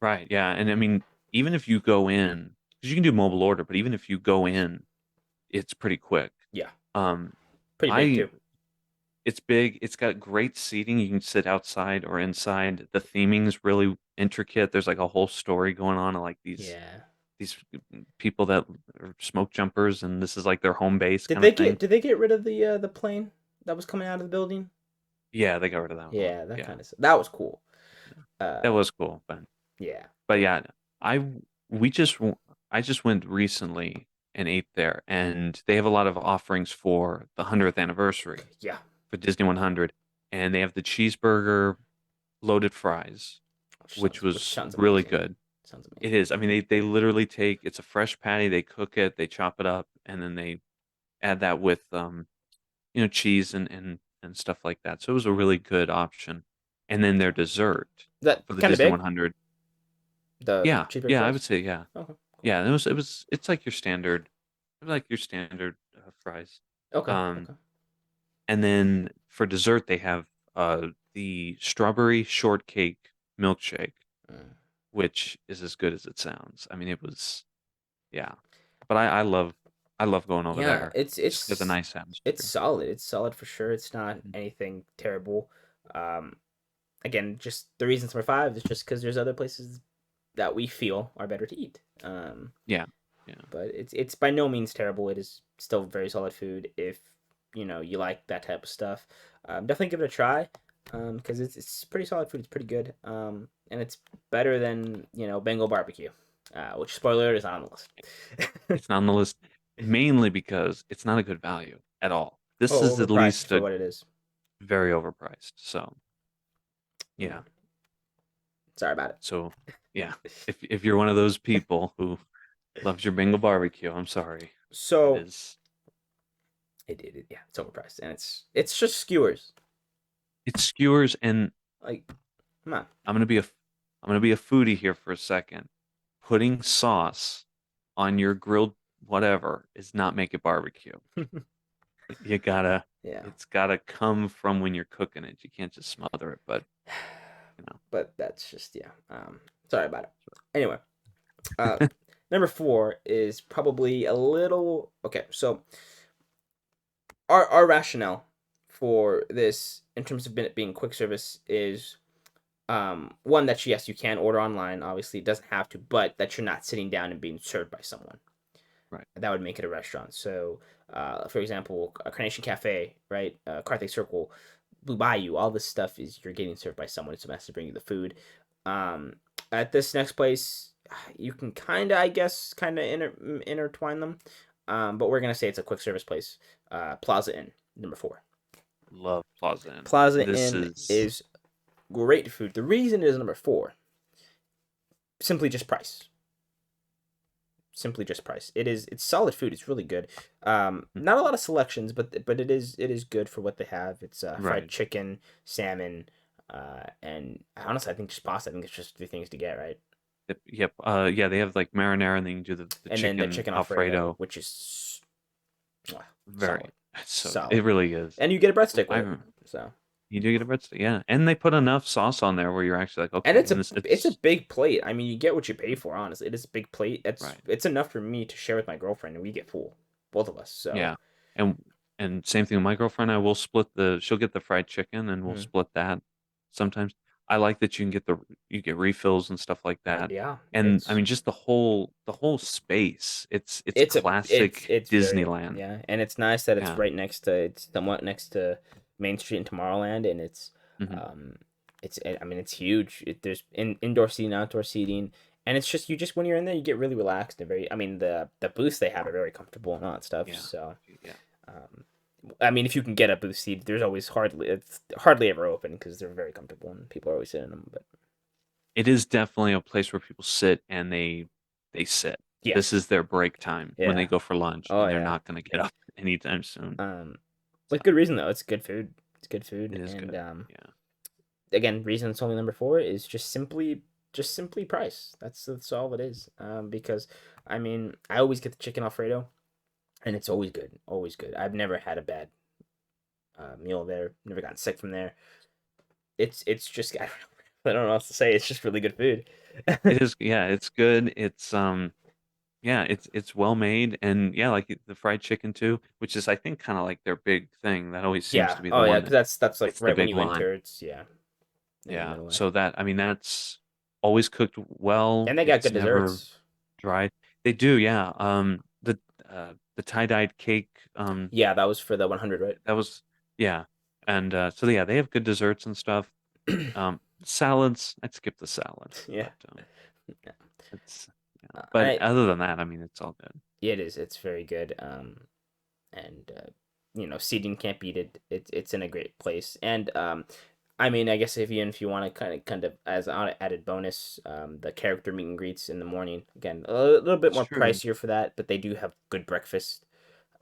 Right, yeah. And I mean, even if you go in, because you can do mobile order, but even if you go in, it's pretty quick. Yeah. Pretty big, too. It's big. It's got great seating. You can sit outside or inside. The theming's really intricate. There's like a whole story going on of like these these people that are smoke jumpers, and this is like their home base Did kind they of thing. did they get rid of the plane that was coming out of the building? Yeah, they got rid of that one. Yeah, that Yeah, kind of that was cool. that was cool. Yeah. But yeah, I we just w- I just went recently and ate there, and they have a lot of offerings for the 100th anniversary Yeah. for Disney 100, and they have the cheeseburger, loaded fries, which Which was sounds really amazing. good. Sounds It amazing. is. I mean, they literally take it's a fresh patty, they cook it, they chop it up, and then they add that with cheese and stuff like that. So it was a really good option. And then their dessert Is that for the kind of Disney big? 100. The Yeah, cheaper yeah, I would fries? say yeah. Okay. Yeah, it's like your standard fries. Okay. Um Okay. and then for dessert they have the strawberry shortcake milkshake, Mm. which is as good as it sounds. I mean, it was yeah. But I love going over Yeah, there. it's Just has a it's nice it's atmosphere. solid. It's solid for sure. It's not Mhm. anything terrible. Um, Again, just the reason it's number five is just because there's other places that we feel are better to eat. Yeah. Yeah. But it's by no means terrible. It is still very solid food if you like that type of stuff. Definitely give it a try. Because it's pretty solid food. It's pretty good. And it's better than Bengal barbecue. Which spoiler is not on the list. It's not on the list mainly because it's not a good value at all. This Oh, is at overpriced least for a what it is. very overpriced. So, Yeah. yeah. Sorry about So, yeah. If you're one of those people who loves your Bengal barbecue, I'm sorry. It So is yeah, it's overpriced, and it's just skewers. it's skewers, and Like, come on. I'm gonna be a foodie here for a second. Putting sauce on your grilled whatever is not make it barbecue. You gotta Yeah, it's gotta come from when you're cooking it. You can't just smother it, but you know. but that's just yeah. Sorry about it. Anyway, uh, number four is probably a little okay. So our rationale for this in terms of it being quick service is one that yes you can order online. Obviously, it doesn't have to, but that you're not sitting down and being served by someone. Right. That would make it a restaurant. So, for example, a Carnation Cafe, right? Carthay Circle, Blue Bayou, all this stuff is you're getting served by someone. Someone has to bring you the food. Um, at this next place, you can kind of, I guess, intertwine them. But we're gonna say it's a quick service place. Plaza Inn, number four. Love Plaza Inn. Plaza This Inn is is great food. The reason it is number four, simply just price. Simply just price. It's solid food. It's really good. Not a lot of selections, but it is good for what they have. It's fried right. chicken, salmon, and honestly, I think just pasta. I think it's just three things to get right. Yep. Yeah, they have like marinara, and then you can do the And then the chicken chicken Alfredo, Alfredo. which is Very. solid, So solid. it really is. And you get a breadstick with I it. So You do get a breadstick, yeah, and they put enough sauce on there where you're actually like, and okay, and it's a it's big plate. I mean, you get what you pay for. Honestly, it is a big plate. right. It's enough for me to share with my girlfriend, and we get full, both of us. So Yeah, and same thing with my girlfriend. I will split she'll get the fried chicken, and we'll hmm. split that. Sometimes I like that you get refills and stuff like that. Yeah, And I mean, just the whole space. It's classic it's very Disneyland. yeah, and it's nice that Yeah. it's somewhat next to Main Street in Tomorrowland, and Hmm. um I mean it's huge. There's indoor seating, outdoor seating, and it's just when you're in there you get really relaxed and very. I mean the booths they have are very comfortable and all that stuff. Yeah. So Yeah. um, I mean if you can get a booth seat, there's always it's hardly ever open because they're very comfortable and people are always sitting in them. But It is definitely a place where people sit and they sit. This yes, is their break time when they yeah, go for lunch, oh and they're yeah. not going to get up anytime soon. With So good reason though. It's good food. It's good it food, is and good. Yeah. again, reason it's only number four is just simply price. That's all it is. Because I mean, I always get the chicken Alfredo, and it's always good, always good. I've never had a bad meal there. Never gotten sick from there. It's just I don't know what else to say. It's just really good food. It is. Yeah, it's good. Yeah, it's well made, and yeah, like the fried chicken too, which is I think kind of like their big thing. That always seems Yeah. to be the Oh yeah, one because that that's like gets the right when big you line. enter. It's yeah in the Yeah. middle there, So that I mean that's always cooked well. and they got It's good never desserts. dry. They do, yeah. The tie-dyed cake, Yeah, that was for the 100, right? that was yeah. And so yeah, they have good desserts and stuff. Salads, I'd skip the salad, Yeah. but it's yeah. Uh, But I other than that, I mean, it's all good. Yeah, it is. It's very good. And seating can't beat it. It's in a great place. And I mean, I guess if you want to kind of as an added bonus, the character meet and greets in the morning, again, a little bit It's more true. pricier for that, but they do have good breakfast.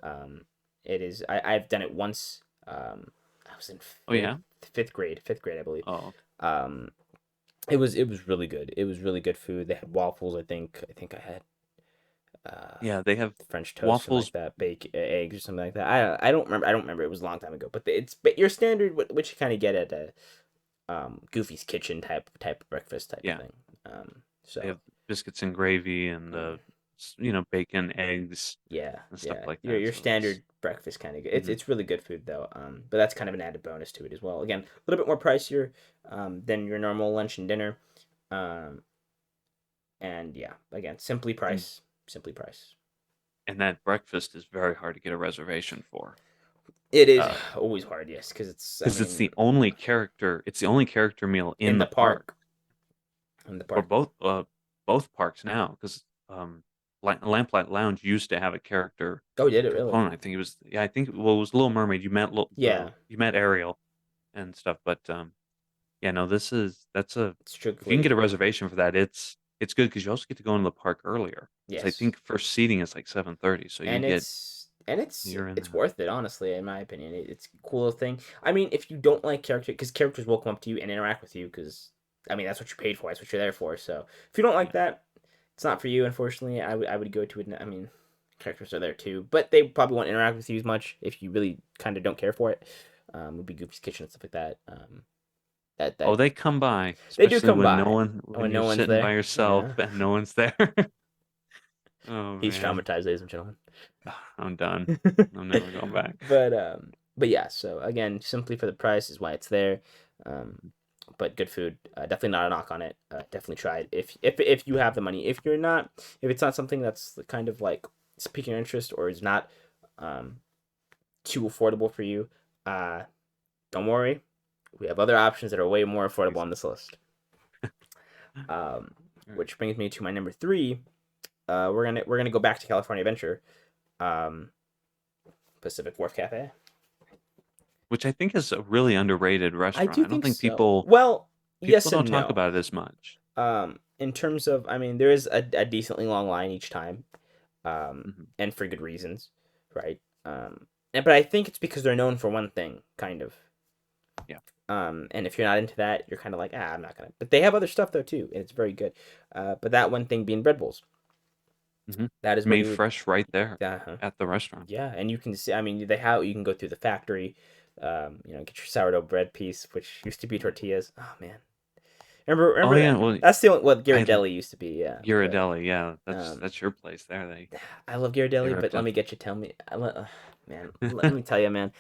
Um, it is. I've done it once. I was in Oh yeah. fifth grade, I believe. Oh Um, it was really good. It was really good food. They had waffles. I think I had uh yeah, they have French toast, something like waffles. that, eggs or something like that. I don't remember. I don't remember. It was a long time ago. But but your standard, what you kind of get at a Goofy's Kitchen type of breakfast type of Yeah, thing. they So have biscuits and gravy and mm, bacon, eggs, yeah, and stuff yeah, like your that. your So it's standard breakfast kind of good. It's mhm. it's really good food though. But that's kind of an added bonus to it as well. Again, a little bit more pricier than your normal lunch and dinner. Um, and yeah, again, and simply price. and that breakfast is very hard to get a reservation for. It is Uh, always hard, yes, because I because it's mean, the only character meal in in the the park park, in the for park. both parks now. Because Lamplight Lounge used to have a character Oh, did it really? component. I think it was yeah. I think well, it was Little Mermaid. Yeah, You met Ariel and stuff, but yeah, no, that's a if you can get strictly. a reservation for that, it's good because you also get to go into the park earlier. Because I Yes, think first seating is like 7:30, so and it's you're in it's there. worth it, honestly, in my opinion. It's a cool little thing. I mean, if you don't like because characters will come up to you and interact with you, because I mean that's what you paid for, that's what you're there for. So if you don't like Yeah. that, it's not for you. Unfortunately, I would go to it. I mean, characters are there too, but they probably won't interact with you as much if you really kind of don't care for it. Would be Goofy's Kitchen and stuff like that. That Oh, that they come by, they do especially come by when when you're no one's sitting by there. yourself Yeah, and no one's there. Oh he's man, traumatized, ladies and gentlemen. I'm done. I'm never going back. But yeah, so again, simply for the price is why it's there. Um, but good food. Definitely not a knock on it. Definitely try it if you have the money. If it's not something that's kind of like piquing your interest or is not um too affordable for you, uh, don't worry. We have other options that are way more affordable on this list. Um, which brings me to my number three. We're gonna go back to California Adventure. Um, Pacific Wharf Cafe. Which I think is a really underrated I restaurant. do I don't think think so. Well, people yes don't and talk no. about it as much. In terms of, I mean, there is a decently long line each time, Hmm. and for good reasons, right? But I think it's because they're known for one thing, kind of. Yeah. And if you're not into that, you're kind of like, I'm not gonna. But they have other stuff though too, and it's very good. But that one thing being bread bowls, Hmm. that is what Made you would. fresh right there Uh-huh. at the restaurant. Yeah, and you can see. I mean, you can go through the factory. Get your sourdough bread piece, which used to be Yeah. tortillas. Oh man, remember Oh remember yeah, that? well, That's the only what I Ghirardelli used to be. Yeah, but Ghirardelli, yeah, um, that's your place there. I love They Ghirardelli, but ripped let off. me get you. Tell me, man, let me tell you, man.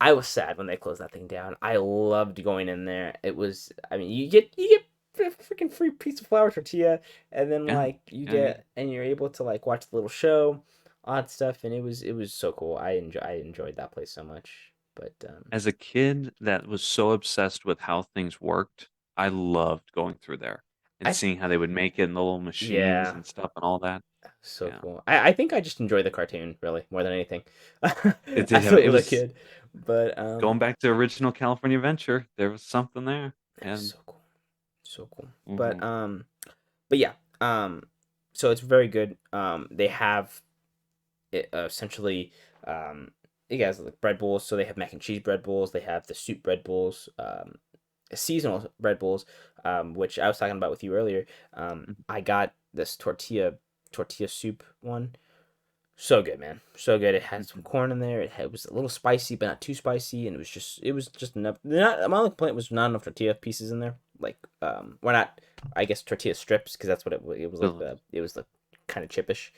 I was sad when they closed that thing down. I loved going in there. It was, I mean, you get a freaking free piece of flour tortilla, and then Yeah, like yeah. and you're able to like watch the little show, all that stuff, and it was so cool. I enjoyed that place so much. But As a kid that was so obsessed with how things worked, I loved going through there and I th- seeing how they would make it and the little machines yeah, and stuff and all that. so Yeah, cool. I think I just enjoy the cartoon really more than anything it did as have. a It little was kid. But going back to original California Adventure. There was something there, it was and so cool, so cool. But mhm. yeah, so it's very good. They have it, essentially you guys like bread bowls. So they have mac and cheese bread bowls. They have the soup bread bowls. Seasonal bread bowls, which I was talking about with you earlier. Mhm. I got this tortilla soup one. So good, man. So good. It had some Mhm. corn in there. It was a little spicy, but not too spicy, and it was just enough. My only complaint was not enough tortilla pieces in there. Like, we're not, I guess, tortilla strips because that's what it was like. So, It was like kind of chipish,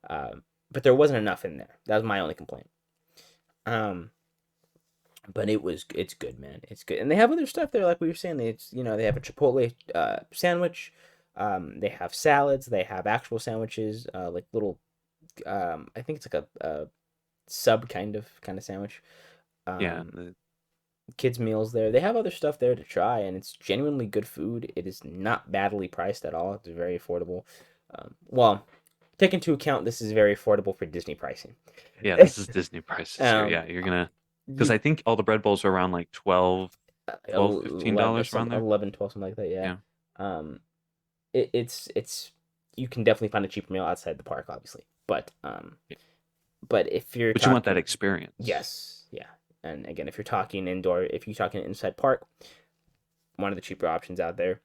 um, but there wasn't enough in there. That was my only complaint. Um, but it's good, man. It's good, and they have other stuff there, like we were saying. They have a Chipotle sandwich. They have salads. They have actual sandwiches, like little. I think it's like a sub kind of sandwich. Yeah, Kids meals there. They have other stuff there to try, and it's genuinely good food. It is not badly priced at all. It's very affordable. Well, take into account this is very affordable for Disney pricing. yeah, this is Disney prices here. Um, Yeah, you're gonna because you I think all the bread bowls are around like 12, $15 around there. 11, 12, something like that. Yeah. Yeah, It's you can definitely find a cheaper meal outside the park, obviously. But if you're but you want that talking, experience. yes, yeah. And again, if you're talking indoor, if you're talking inside park, one of the cheaper options out there.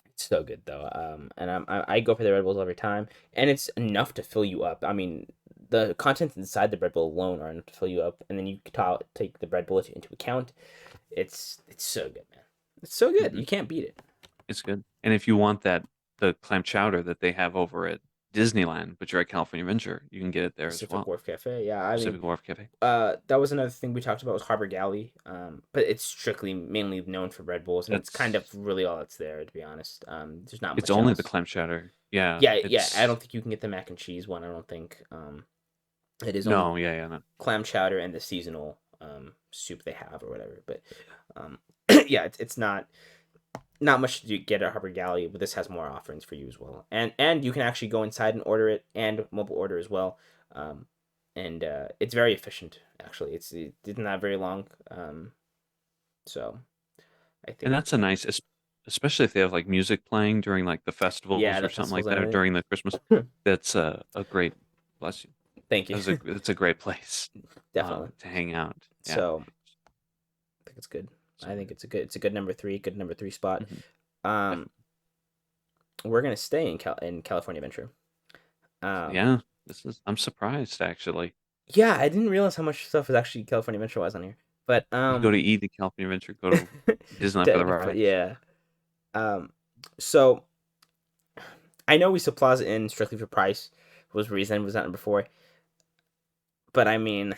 It's so good though. And I go for the Red Bulls every time, and it's enough to fill you up. I mean, the contents inside the bread bowl alone are enough to fill you up, and then you take the bread bowl into account. It's so good, man. It's so good. Mhm. You can't beat it. It's good. And if you want the clam chowder that they have over at Disneyland, but you're at California Adventure, you can get it there as Pacific well. Wharf Cafe. Yeah, I mean, Pacific Wharf Cafe. that was another thing we talked about was Harbor Galley. But it's strictly mainly known for bread bowls, and it's kind of That's really all that's there, to be honest. There's not it's much only the else. clam chowder. Yeah, Yeah, yeah. I it's don't think you can get the mac and cheese one. I don't think. It is only no, yeah, no. clam chowder and the seasonal soup they have or whatever. But yeah, it's not much to get at Harbor Galley, but this has more offerings for you as well. And you can actually go inside and order it and mobile order as well. And it's very efficient actually. It's not very long. So I And think that's a nice, especially if they have like music playing during like the festivals yeah, the or something like festivals and that, or everything. during the Christmas. That's a great, bless you. Thank you. It's a great place Definitely. to hang out. Yeah. So I think it's good. So I think it's a good number 3, spot. mhm. Um, we're gonna stay in California Adventure. Yeah, I'm surprised actually. Yeah, I didn't realize how much stuff is actually California Adventure wise on here. But You go to E the California Adventure, go to Disneyland for the rides. yeah. So I know we saw Plaza Inn strictly for price was the reason it was not number 4. But I mean,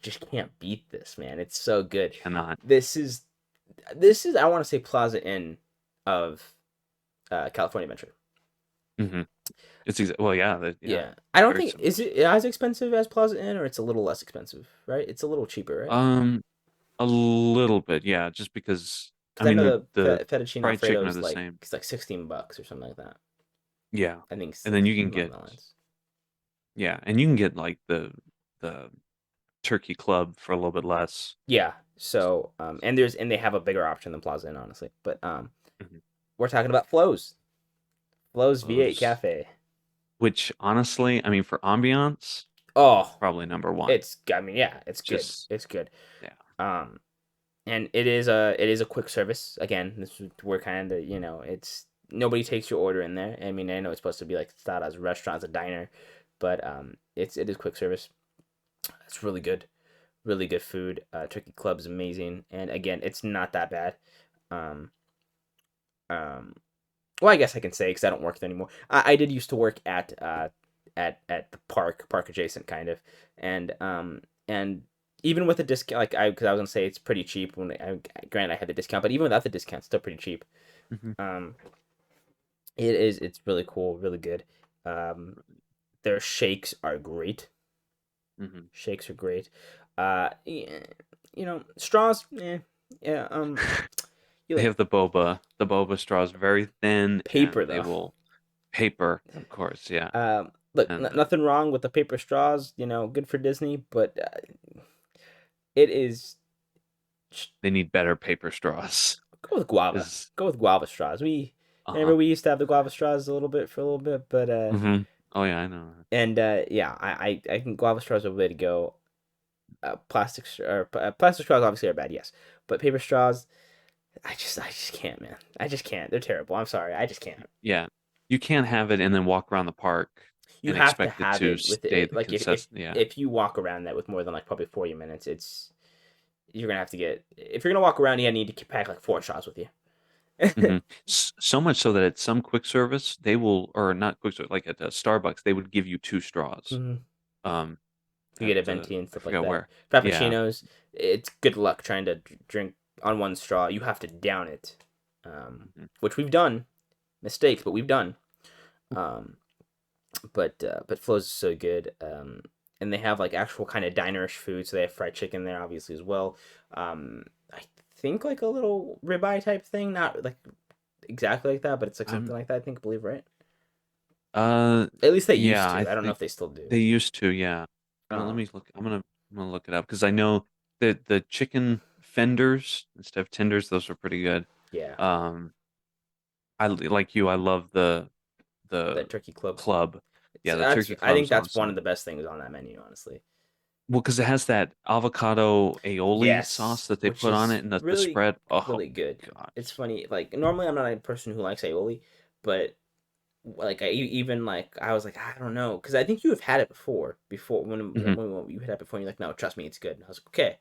just can't beat this, man. It's so good. Cannot. This is I want to say Plaza Inn of California Adventure. Hmm. Well, yeah, Yeah. I don't very think similar. is it as expensive as Plaza Inn or it's a little less expensive, right? It's a little cheaper, right? A little bit, yeah, just because I Because I mean know the the fettuccine fried Alfredo chicken are is the like same. it's like $16 or something like that. Yeah, I think and then you can along get the lines. and you can get like the turkey club for a little bit less. Yeah. So and they have a bigger option than Plaza Inn, honestly. But Mhm. we're talking about Flo's V8 Those, Cafe. which honestly, I mean, for ambiance, Oh, probably number one. it's yeah, it's good. Just It's good. yeah, And it is a quick service. Again, we're kind of it's nobody takes your order in there. I mean, I know it's supposed to be like thought as a restaurant, as a diner, but it is quick service. It's really good food. Turkey Club is amazing, and again, it's not that bad. Um, um, well, I guess I can say because I don't work there anymore. I did used to work at the park adjacent kind of, and even with the discount, like because I was gonna say it's pretty cheap when granted I had the discount, but even without the discount, it's still pretty cheap. hmm Um, it's really cool, really good. Um, their shakes are great. hmm Shakes are great. Straws, yeah. You They like have the boba. The boba straw is very thin, paper and they though. will paper, of course, yeah, Look, and nothing wrong with the paper straws. Good for Disney, but it is they need better paper straws. go with guava. Is Go with guava straws. We uh-huh. remember we used to have the guava straws for a little bit, but hmm Oh yeah, I know. and yeah, I think guava straws are the way to go. Plastic straws obviously are bad, yes, but paper straws, I just can't, man. I just can't. They're terrible. I'm sorry. I just can't. Yeah, you can't have it and then walk around the park You and have to expect it have to it with stay it. the Like consistent. Yeah. if you walk around that with more than like probably 40 minutes, you're gonna have to get if you're gonna walk around, you need to pack like 4 straws with you. hmm So much so that at some quick service they will, or not quick service, like at Starbucks, they would give you 2 straws. Hmm. Um, You get a at venti and I stuff like forgot that. where. Yeah. Frappuccinos, it's good luck trying to drink on one straw. You have to down it, Mhm. which we've done. mistakes, but we've done. Um, but Flo's is so good. And they have like actual kind of dinerish food, so they have fried chicken there, obviously as well. I think like a little ribeye type thing, not like exactly like that, but it's like something I'm like that. I think, I believe, right? uh At least they yeah, used I to. I don't know think if they still do. they used to, yeah. Let Um, me look. I'm gonna look it up because I know that the chicken fenders instead of tenders, those are pretty good. yeah, Um, like you, I love the that turkey club. club. It's Yeah, the that's turkey I think club's that's one of awesome. the best things on that menu, honestly. Well, because it has that avocado aioli sauce Yes, that they which put on is it and the really spread. Oh really good. It's gosh. funny. Like normally I'm not a person who likes aioli, but like even like I was like I don't know because I think you have had it before Hmm. when you had it before and you're like no trust me it's good and I was like okay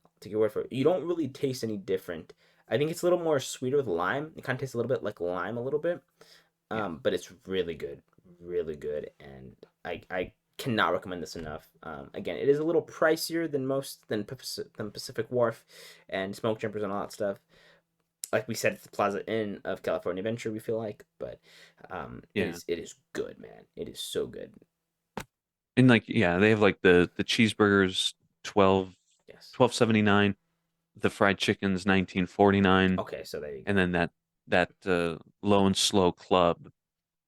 I'll take your word for it. You don't really taste any different. I think it's a little more sweeter with lime. It kind of tastes a little bit like lime a little bit, Yeah. but it's really good, and I cannot recommend this enough. Again, it is a little pricier than than Pacific Wharf and Smoke Jumpers and all that stuff. Like we said, it's the Plaza Inn of California Adventure. We feel like, but Yeah. it is good, man. It is so good. And like yeah, they have like the cheeseburgers 12 Yes. 12.79, the fried chicken's 19.49, Okay, so there you and go. then that low and slow club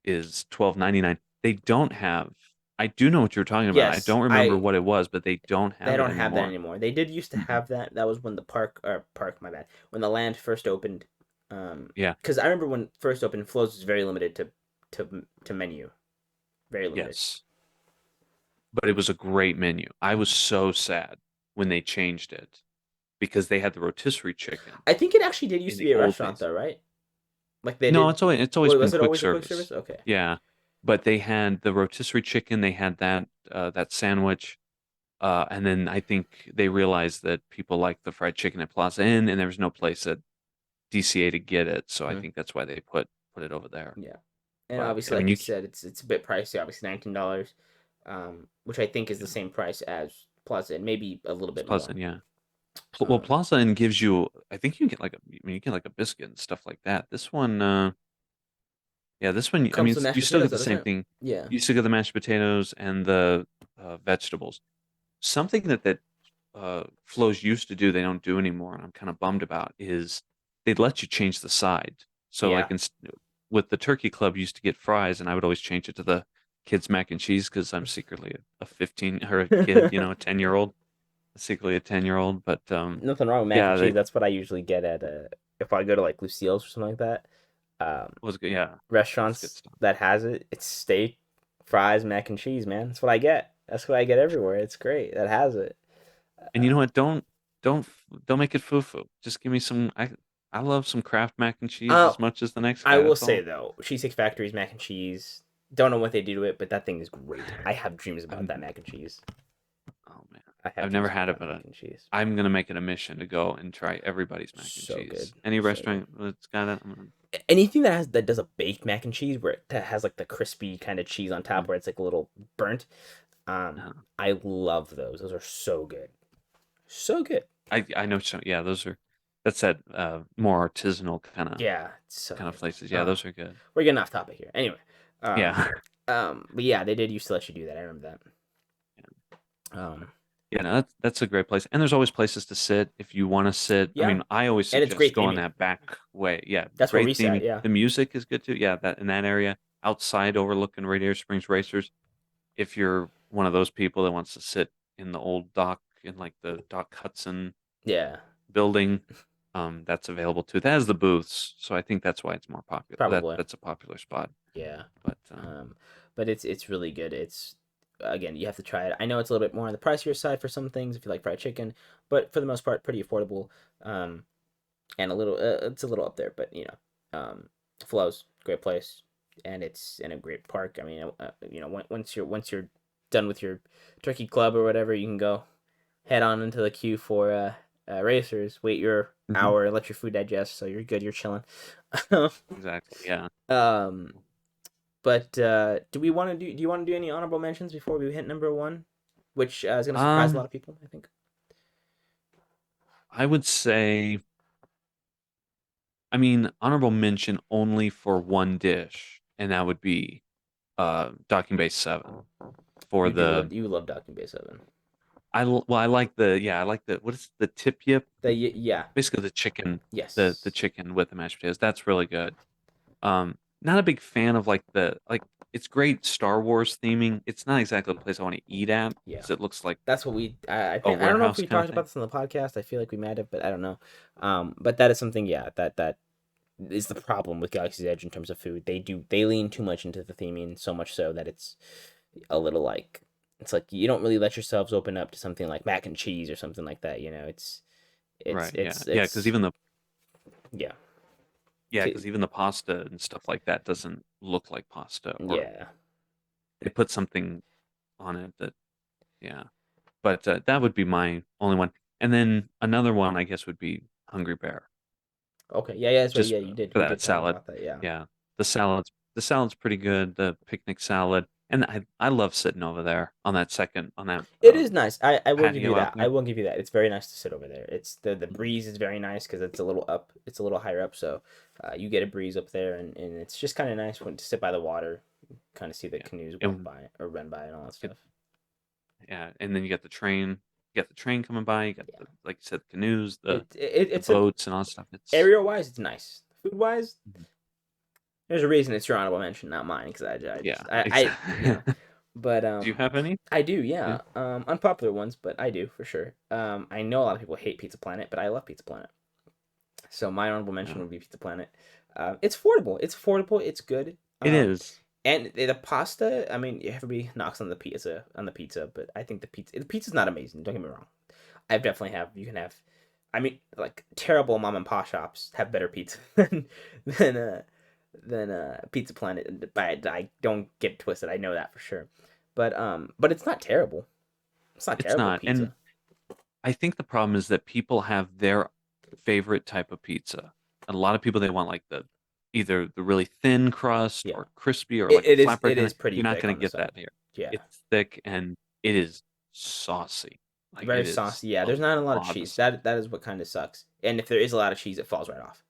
is 12.99. They don't have I do know what you're talking about. I Yes, don't remember what it was, but they don't they have it don't have that anymore. anymore. They did used to Mm-mm. have that. That was when the park, my bad, when the land first opened. Yeah. Because I remember when it first opened, Flows was very limited to menu, very limited. Yes. But it was a great menu. I was so sad when they changed it because they had the rotisserie chicken I think it actually did used in to the be a old restauant days. though, right? Like they No, did. it's always Wait, been was it quick always a quick service? service. Okay. Yeah. But they had the rotisserie chicken, they had that sandwich. And then I think they realized that people like the fried chicken at Plaza Inn and there was no place at DCA to get it. So I Hmm. think that's why they put it over there. Yeah, and But obviously, I mean like you said, it's a bit pricey. Obviously, $19, which I think is the yeah, same price as Plaza, and maybe a little it's bit more. Plaza Inn, yeah. Well, Um, Plaza Inn gives you I think you can get like I mean you get like a biscuit and stuff like that. This one yeah, this one, I mean, Comes with mashed you still potatoes, get the though, doesn't same it? thing. Yeah. You still get the mashed potatoes and the vegetables. Something that Flo's used to do, they don't do anymore, and I'm kind of bummed about, is they'd let you change the side. So, like, Yeah. with the Turkey Club, you used to get fries, and I would always change it to the kids' mac and cheese because I'm secretly a 15 or a kid, a 10-year-old, secretly a 10-year-old. But Nothing wrong with mac and yeah, cheese. they That's what I usually get at if I go to like Lucille's or something like that. was good. Yeah, it's good Restaurants stuff. that has it, it's steak, fries, mac and cheese, man. That's what I get. That's what I get everywhere. It's great. That has it. And you know what? Don't don't make it foo-foo. Just give me some. I love some Kraft mac and cheese Uh, as much as the next I guy. will That's say all. though, Cheesecake Factory's mac and cheese. Don't know what they do to it, but that thing is great. I have dreams about I've, that mac and cheese. oh man, I have I've never dreams about had it, that but mac and cheese. I'm gonna make it a mission to go and try everybody's mac and So good, cheese. Any so good. restaurant that's got it, Anything that does a baked mac and cheese where that has like the crispy kind of cheese on top where it's like a little burnt. uh, I love those. Those are so good, so good. I know some. Yeah, those are. That's that more artisanal Yeah, it's so kind of good. places. Yeah, those are good. We're getting off topic here. Anyway, um, Yeah. but yeah, they did used to let you do that. I remember that. Yeah, no, that's a great place. And there's always places to sit if you want to sit. I Yeah, mean, I always and it's suggest great going theming. that back way. Yeah, That's where we great sat. theming. Yeah. The music is good too. Yeah, that in that area outside overlooking Radiator Springs Racers. If you're one of those people that wants to sit in the old dock in like the Doc Hudson Yeah, building, that's available too. That has the booths, so I think that's why it's more popular. probably. That's a popular spot. Yeah. But Um, but it's really good. It's again, you have to try it. I know it's a little bit more on the pricier side for some things if you like fried chicken, but for the most part, pretty affordable. And a little, it's a little up there, but Flows, great place, and it's in a great park. I mean, once you're done with your turkey club or whatever, you can go head on into the queue for racers. Wait your mhm, hour, let your food digest, so you're good. You're chilling. exactly, yeah. um, but do we want to do? Do you want to do any honorable mentions before we hit number one, which is going to surprise a lot Um, of people? I think. I would say. I mean, honorable mention only for one dish, and that would be Docking Bay 7 for the You love Docking Bay 7. I like the what is the tip yip? Yeah. Basically the chicken, the Yes. chicken with the mashed potatoes. That's really good. Not a big fan of it's great Star Wars theming. It's not exactly the place I want to eat at Yeah. because it looks like That's what I a think. I don't know if warehouse we kind talked of about thing. this on the podcast. I feel like we might have, but I don't know. But that is something, yeah, that is the problem with Galaxy's Edge in terms of food. They lean too much into the theming, so much so that it's a little like it's like you don't really let yourselves open up to something like mac and cheese or something like that. You know, Right, yeah. it's Yeah, because even the yeah yeah, K- because even the pasta and stuff like that doesn't look like pasta, or yeah. they put something on it that yeah. But that would be my only one. And then another one I guess would be Hungry Bear. Okay, yeah, that's right. Just Yeah, for you that did tell me salad. about that. Yeah. Yeah. The salad's pretty good, the picnic salad. And I love sitting over there on that It is nice. I will give you patio out that. I there. will give you that. It's very nice to sit over there. It's the breeze is very nice because it's a little up. It's a little higher up, so you get a breeze up there, and it's just kind of nice when to sit by the water, kind of see the Yeah. canoes walk And by or run by and all that get, stuff. yeah, and then you get the train. You got the train coming by. You got Yeah. like you said, the canoes, the It's a boats, and all that stuff. It's area wise, it's nice. Food wise, Mhm. there's a reason it's your honorable mention, not mine, because Yeah, I you know, exactly. but Do you have any? I do, Yeah. yeah. Unpopular ones, but I do for sure. I know a lot of people hate Pizza Planet, but I love Pizza Planet. So my honorable mention Yeah. would be Pizza Planet. It's affordable. It's affordable. It's good. It is. And the pasta. I mean, everybody knocks on the pizza, but I think the pizza's not amazing. Don't get me wrong. I've definitely have. You can have. I mean, like terrible mom and pop shops have better pizza than Pizza Planet. But I don't get twisted. I know that for sure. But it's not terrible. It's not It's terrible not. And pizza. I think the problem is that people have their favorite type of pizza. And a lot of people they want like the either the really thin crust Yeah, or crispy or like a flatbread it kind is of. pretty You're not thick going on to the get side. that here. Yeah. It's thick and it is saucy. Like Very it is saucy. Yeah, a there's not a lot of lot of cheese. sauce. That is what kind of sucks. And if there is a lot of cheese, it falls right off.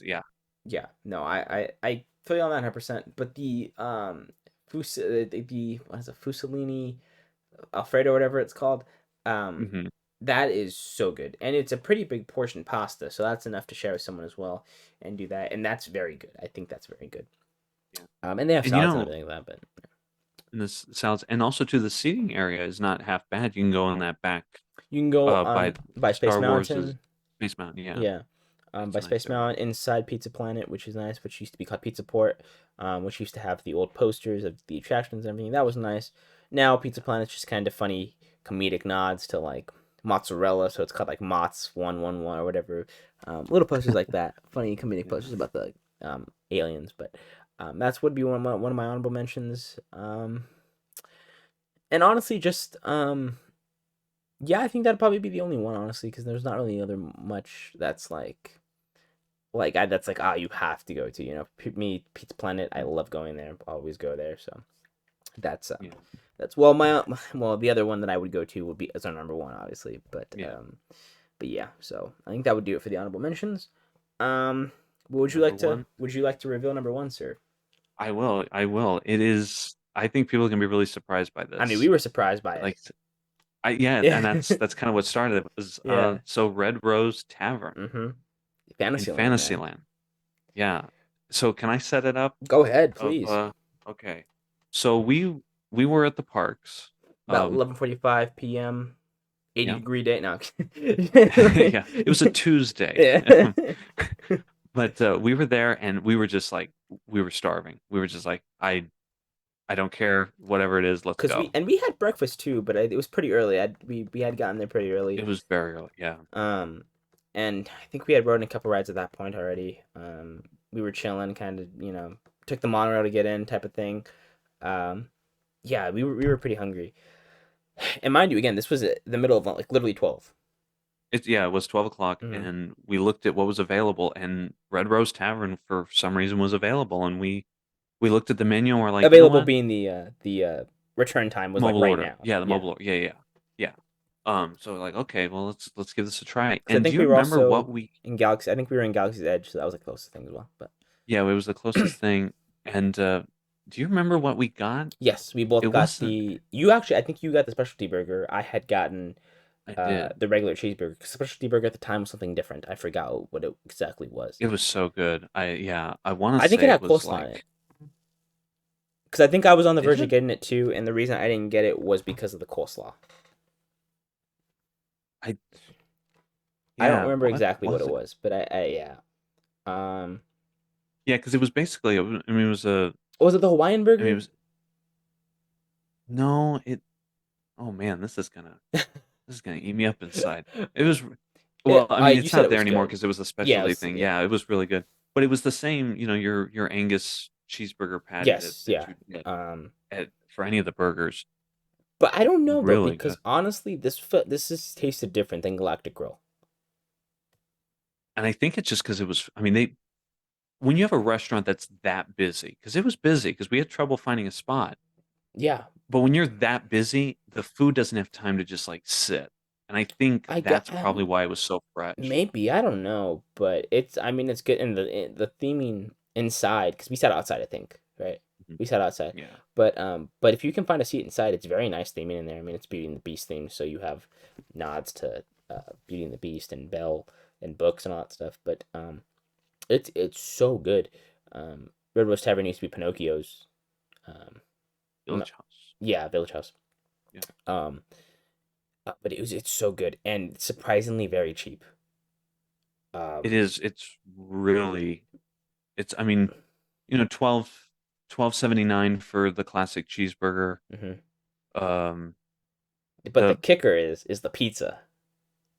Yeah. Yeah. No, I feel you on that 100%. But the what is it, Fusellini Alfredo, whatever it's called, um, hmm that is so good, and it's a pretty big portion pasta, so that's enough to share with someone as well, and do that, and that's very good. I think that's very good. Yeah. And they have And salads and everything like that, but and this sounds and also too the seating area is not half bad. You can go in that back you can go by by Space Star Wars' Mountain. Space Mountain. Yeah. Yeah. It's By nice Space area. Mountain, inside Pizza Planet, which is nice, which used to be called Pizza Port, which used to have the old posters of the attractions and everything. That was nice. Now Pizza Planet's just kind of funny comedic nods to like mozzarella, so it's called like Mott's 111 or whatever. Little posters like that, funny comedic Yeah. posters about the aliens. But that's would be one of my honorable mentions. And honestly, just yeah, I think that'd probably be the only one, honestly, because there's not really other much that's that's like you have to go to. You know, me Pizza Planet, I love going there. Always go there. So that's Yeah. that's well well the other one that I would go to would be as our number one, obviously. Yeah. But yeah, so I think that would do it for the honorable mentions. Would you Number like to one. reveal number one, sir? I will. I will. It is. I think people are gonna be really surprised by I mean, this. we were surprised by Like, it. and Yeah. that's kind of what started it. Was Yeah. so Red Rose Tavern Mm-hmm. in Fantasyland, man. Fantasyland. Yeah. So can I set it up? Go ahead, Of please. okay. So we were at the parks. About 11:45 p.m. 80-degree day. No. Yeah, it was a Tuesday. Yeah. But we were there and we were just like we were starving. We were just like I don't care whatever it is, let's Cause go. we had breakfast too, but it was pretty early. We had gotten there pretty early. It was very early, yeah. And I think we had rode a couple rides at that point already. We were chilling, kind of, took the monorail to get in, type of thing. Yeah, we were pretty hungry. And mind you, again, this was the middle of like literally 12. It was 12 o'clock Mhm. and we looked at what was available and Red Rose Tavern for some reason was available and we looked at the menu and we're like, you know Available what? being the return time was like Mobile right order. now. Yeah, the Yeah. mobile order. Yeah. So like, okay, well, let's give this a try. Because I And do think you we were remember what also we? in Galaxy. I think we were in Galaxy's Edge, so that was the closest thing as well. But Yeah, it was the closest thing. And do you remember what we got? yes, we It both got wasn't. the. You actually, I think you got the specialty burger. I had gotten I did. the regular cheeseburger. 'Cause specialty burger at the time was something different. I forgot what it exactly was. It was so good. I want to I think it say it had was coleslaw in it. like, Because I think I was on the did verge of it? getting it too, and the reason I didn't get it was because of the coleslaw. I I don't yeah. remember What exactly what was it it? was, but I yeah. Um, Yeah, because it was basically. I mean, it was a. was it the Hawaiian I mean, it burger? was no. It. Oh man, this is gonna eat me up inside. It was. Well, I mean, You it's said not it there was anymore good. because it was a Yeah, specialty thing. yeah. Yeah, it was really good. But it was the same. Your Angus cheeseburger patty that Yes, that yeah. you get Um, at for any of the burgers. but I don't know though Really because good. honestly, this is tasted different than Galactic Grill. And I think it's just because it was. I mean, they when you have a restaurant that's that busy, because it was busy, because we had trouble finding a spot. Yeah, But when you're that busy, the food doesn't have time to just like sit. And I think I got that's probably why it was so fresh. maybe I don't know, but it's I mean it's good in the theming inside because we sat outside I think right Mhm. we sat outside, Yeah. but if you can find a seat inside, it's very nice theming in there. I mean it's Beauty and the Beast theme, so you have nods to Beauty and the Beast and Belle and books and all that stuff. But it's so good. Red Rose Tavern used to be Pinocchio's. Um, Village House. yeah, Village House. Yeah. Um, but it's so good and surprisingly very cheap. It Um, is. It's really. It's. I mean, 12.79 for the classic cheeseburger. mhm. Um, But the the kicker is the pizza.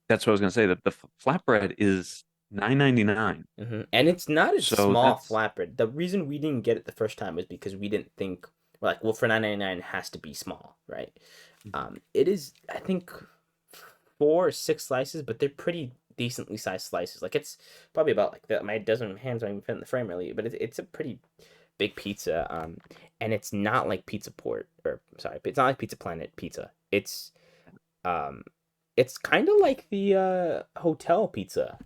that's what I was gonna say. The flatbread is 9.99. And it's not a So small that's. flatbread. The reason we didn't get it the first time was because we didn't think we're like, well, for 9.99 it has to be small, right? It is I think 4 or 6 slices, but they're pretty decently sized slices. Like it's probably about like that. My dozen hands don't even fit in the frame really, but it's a pretty big pizza. And it's not like Pizza Port or sorry, it's not like Pizza Planet pizza. Um, it's kind of like the hotel pizza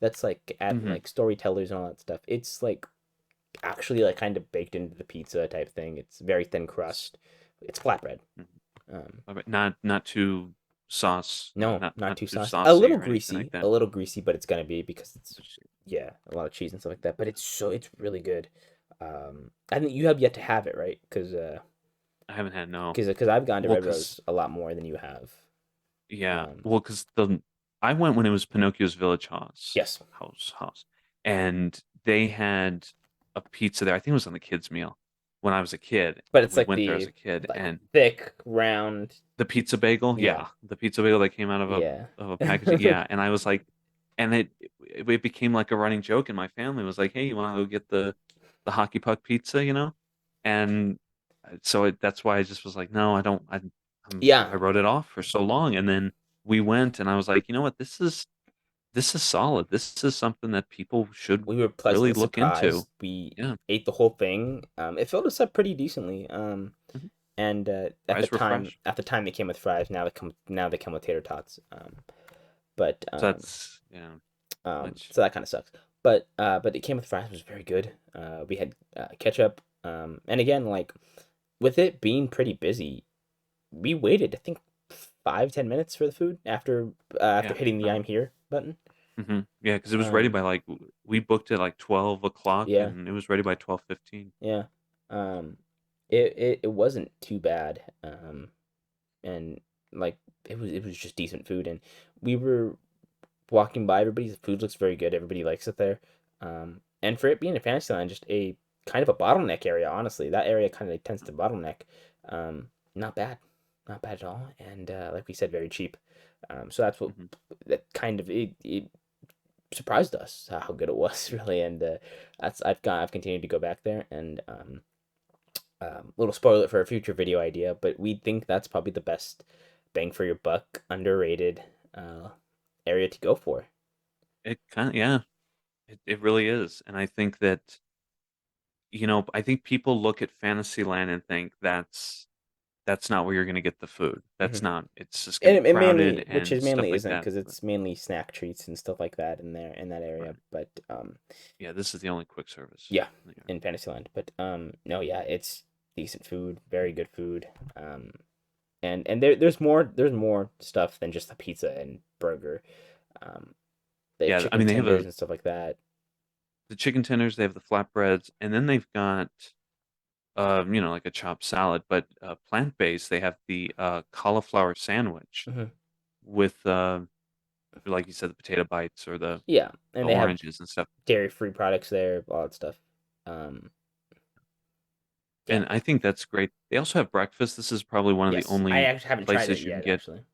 that's like at Mhm. like Storytellers and all that stuff. It's like actually like kind of baked into the pizza type thing. It's very thin crust. It's flatbread. Mhm. Um, Not too sauce. no, Not not not too too saucy. saucy or anything like A that. little greasy, but it's gonna be because it's yeah, a lot of cheese and stuff like that. But it's really good. I think you have yet to have it, right? I haven't had no. Because I've gone to Well, Red because Rose a lot more than you have. yeah, Um, well, because the I went when it was Pinocchio's Village yes, House, and they had a pizza there. I think it was on the kids' meal when I was a kid. but it's We like went there as the a kid, like and thick round. the pizza bagel, Yeah, yeah, the pizza bagel that came out of yeah. a packaging, yeah. And I was like, and it became like a running joke in my family. It was like, hey, you want to go get the hockey puck pizza, And so that's why I just was like, no, I don't. I Yeah, wrote it off for so long, and then we went, and I was like, you know what, this is solid. This is something that people should we were really pleasantly look into. surprised. We Yeah. ate the whole thing. It filled us up pretty decently. Mhm. And Fries were fresh. at the time they came with fries. Now they come with tater tots. But So that's yeah. Which so that kind of sucks. But it came with fries. It was very good. We had ketchup. And again, like with it being pretty busy, we waited. I think 5-10 minutes for the food after yeah. hitting the No. "I'm here" button. Yeah, because it was ready Um, by like we booked it like 12 o'clock, yeah, and it was ready by 12:15. yeah. Um, it wasn't too bad. And like it was just decent food, and we were walking by everybody's food looks very good. Everybody likes it there. And for it being a Fantasyland, just a kind of a bottleneck area, honestly, that area kind of tends to bottleneck. Not bad, not bad at all. And like we said, very cheap. So that's what Hmm. that kind of it surprised us how good it was really. And I've continued to go back there and little spoiler for a future video idea, but we think that's probably the best bang for your buck, underrated area to go for. It kind of yeah, it really is, and I think I think people look at Fantasyland and think that's that's not where you're gonna get the food. That's Mhm. not. It's just gonna And be it crowded mainly, which and is stuff mainly like isn't, that. because But it's mainly snack treats and stuff like that in there, in that area. right. But Yeah, this is the only quick service. yeah, Yeah. in Fantasyland. But no, yeah, it's decent food, very good food. And there's more stuff than just the pizza and burger. They have Yeah, I chicken mean they have tenders and stuff like that. the chicken tenders, they have the flatbreads, and then they've got like a chopped salad, but plant-based. They have the cauliflower sandwich Mhm. with like you said, the potato bites or Yeah, the and they have oranges and stuff. dairy-free products there, all that stuff. Um, yeah, And I think that's great. They also have breakfast. This is probably one of the yes, I only actually haven't tried it places you can yet, get. actually.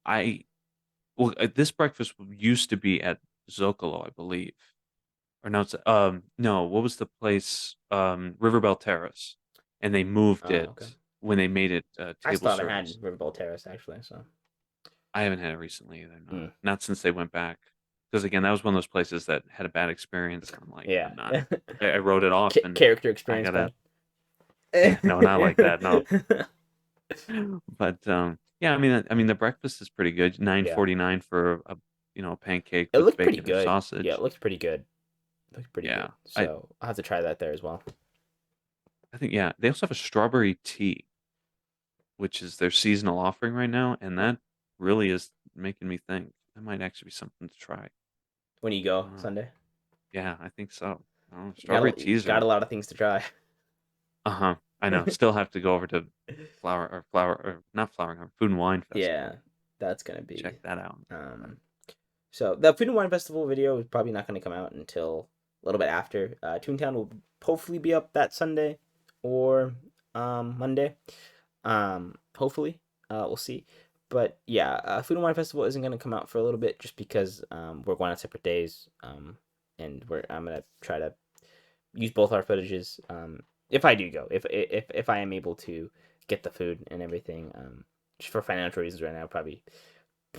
I Well, this breakfast used to be at Zocalo, I believe. Or no, no, what was the place? Riverbell Terrace, and they moved Oh, okay. it when they made it I table still haven't had service. Riverball Terrace, actually. So, I haven't had it recently either. Mm. Not since they went back. Because again, that was one of those places that had a bad experience, and I'm like, yeah, I'm not. I wrote it off, and character I experience gotta. bad. Yeah, no, not like that. No, but yeah, I mean, the breakfast is pretty good. Yeah, 9.49 for a pancake it with looked pretty bacon or good. Yeah, it sausage. looked pretty good. It looked pretty Yeah, good. So I'll have to try that there as well. I think yeah, they also have a strawberry tea, which is their seasonal offering right now, and that really is making me think that might actually be something to try. When you go Uh, Sunday, yeah, I think so. got Strawberry teas got are a lot of things to try. I know. Still have to go over to not Flower Food and Wine Yeah, Festival. that's gonna be. Check that out. So the Food and Wine Festival video is probably not gonna come out until a little bit after. Toontown will hopefully be up that Sunday or Monday. Hopefully, we'll see. But yeah, Food and Wine Festival isn't gonna come out for a little bit just because we're going on separate days. And I'm gonna try to use both our footages. If I do go, if I am able to get the food and everything. Just for financial reasons right now, probably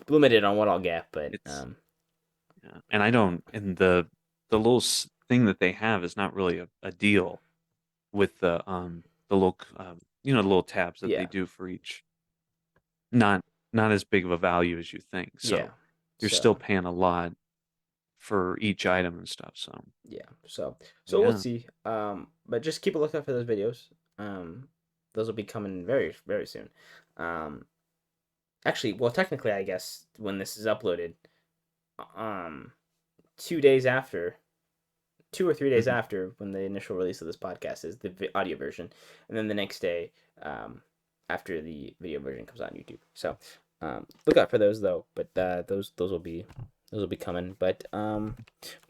limited on what I'll get. But It's yeah, and I don't. And the little thing that they have is not really a deal with the little the little tabs that they yeah, do for each. Not not as big of a value as you think. yeah. So you're still So paying a lot for each item and stuff. So yeah, so we'll yeah. see. But just keep a lookout for those videos. Those will be coming very very soon. Um, actually, well, technically, I guess when this is uploaded, um, 2 days after, 2 or 3 days Mhm. after when the initial release of this podcast is the audio version, and then the next day, after the video version comes out on YouTube. So, look out for those though. But those will be coming. But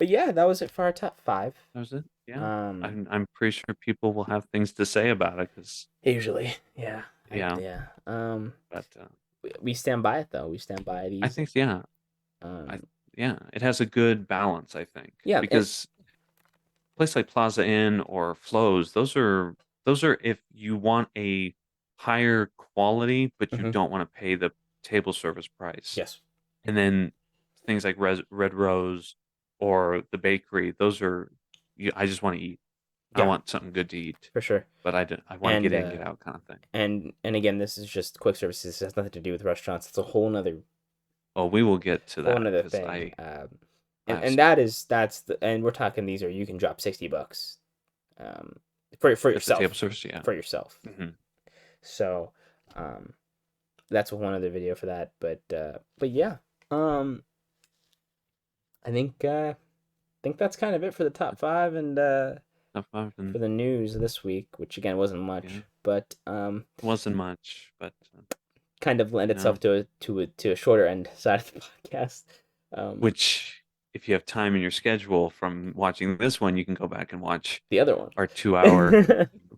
yeah, that was it for our top five. That was it. Yeah. Um, I'm pretty sure people will have things to say about it because usually, yeah, yeah. yeah. But We stand by it though. We stand by I these. think yeah. I Um, yeah, it has a good balance, I think. yeah, and Because a place like Plaza Inn or Flo's, those are if you want a higher quality, but you mhm, don't want to pay the table service price. yes, And then things like Red Rose or the bakery, those are I just want to eat. I yeah, want something good to eat, for sure. but I want to get And in, get out kind of thing. and again, this is just quick services. It has nothing to do with restaurants. It's a whole nother Oh, we will get to that because thing. I And have and some that's the, and we're talking, these are, you can drop $60, for just the yourself, table service, yeah. for yourself. Hmm. So, that's one other video for that. But yeah, I think that's kind of it for the top five and Top five for the news this week, which again wasn't much, yeah, but wasn't much, but kind of lend you know, itself to a shorter end side of the podcast. which if you have time in your schedule from watching this one, you can go back and watch The other one. our 2 hour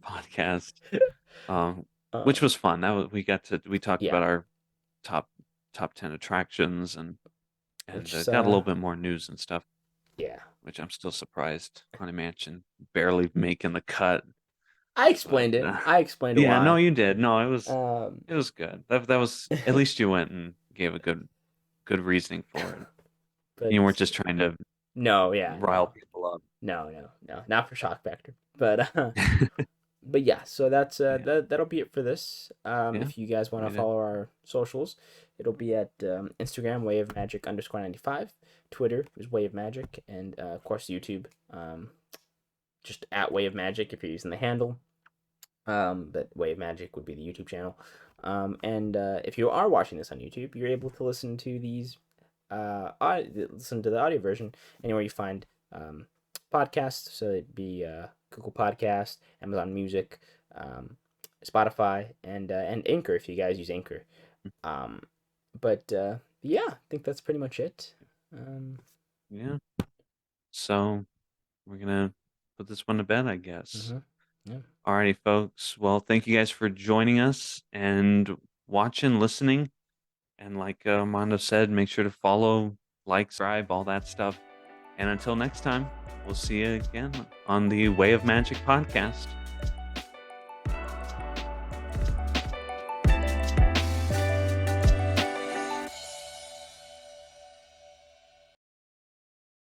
podcast, which Um, was fun. We talked yeah, about our top 10 attractions and which is got a little bit more news and stuff, yeah. which I'm still surprised Haunted Mansion barely making the cut. I But explained it. I explained yeah, no, why. you did. No, Um, it was good. That was at least you went and gave a good reasoning for it. but You weren't just trying to no, yeah, rile people up. no, not for shock factor. But but yeah, so that's Yeah. that'll be it for this. Yeah. If you guys want to Read it. follow our socials, it'll be at Instagram waveofmagic_95, Twitter is Way of Magic, and of course YouTube, just at Way of Magic if you're using the handle. But Way of Magic would be the YouTube channel. And if you are watching this on YouTube, you're able to listen to these, listen to the audio version anywhere you find podcasts. So it'd be Google Podcast, Amazon Music, Spotify, and Anchor if you guys use Anchor. But yeah, I think that's pretty much it. Yeah. So we're gonna put this one to bed, I guess. Yeah. Alrighty, folks. Well, thank you guys for joining us and watching, listening. And like Armando said, make sure to follow, like, subscribe, all that stuff. And until next time, we'll see you again on the Way of Magic podcast.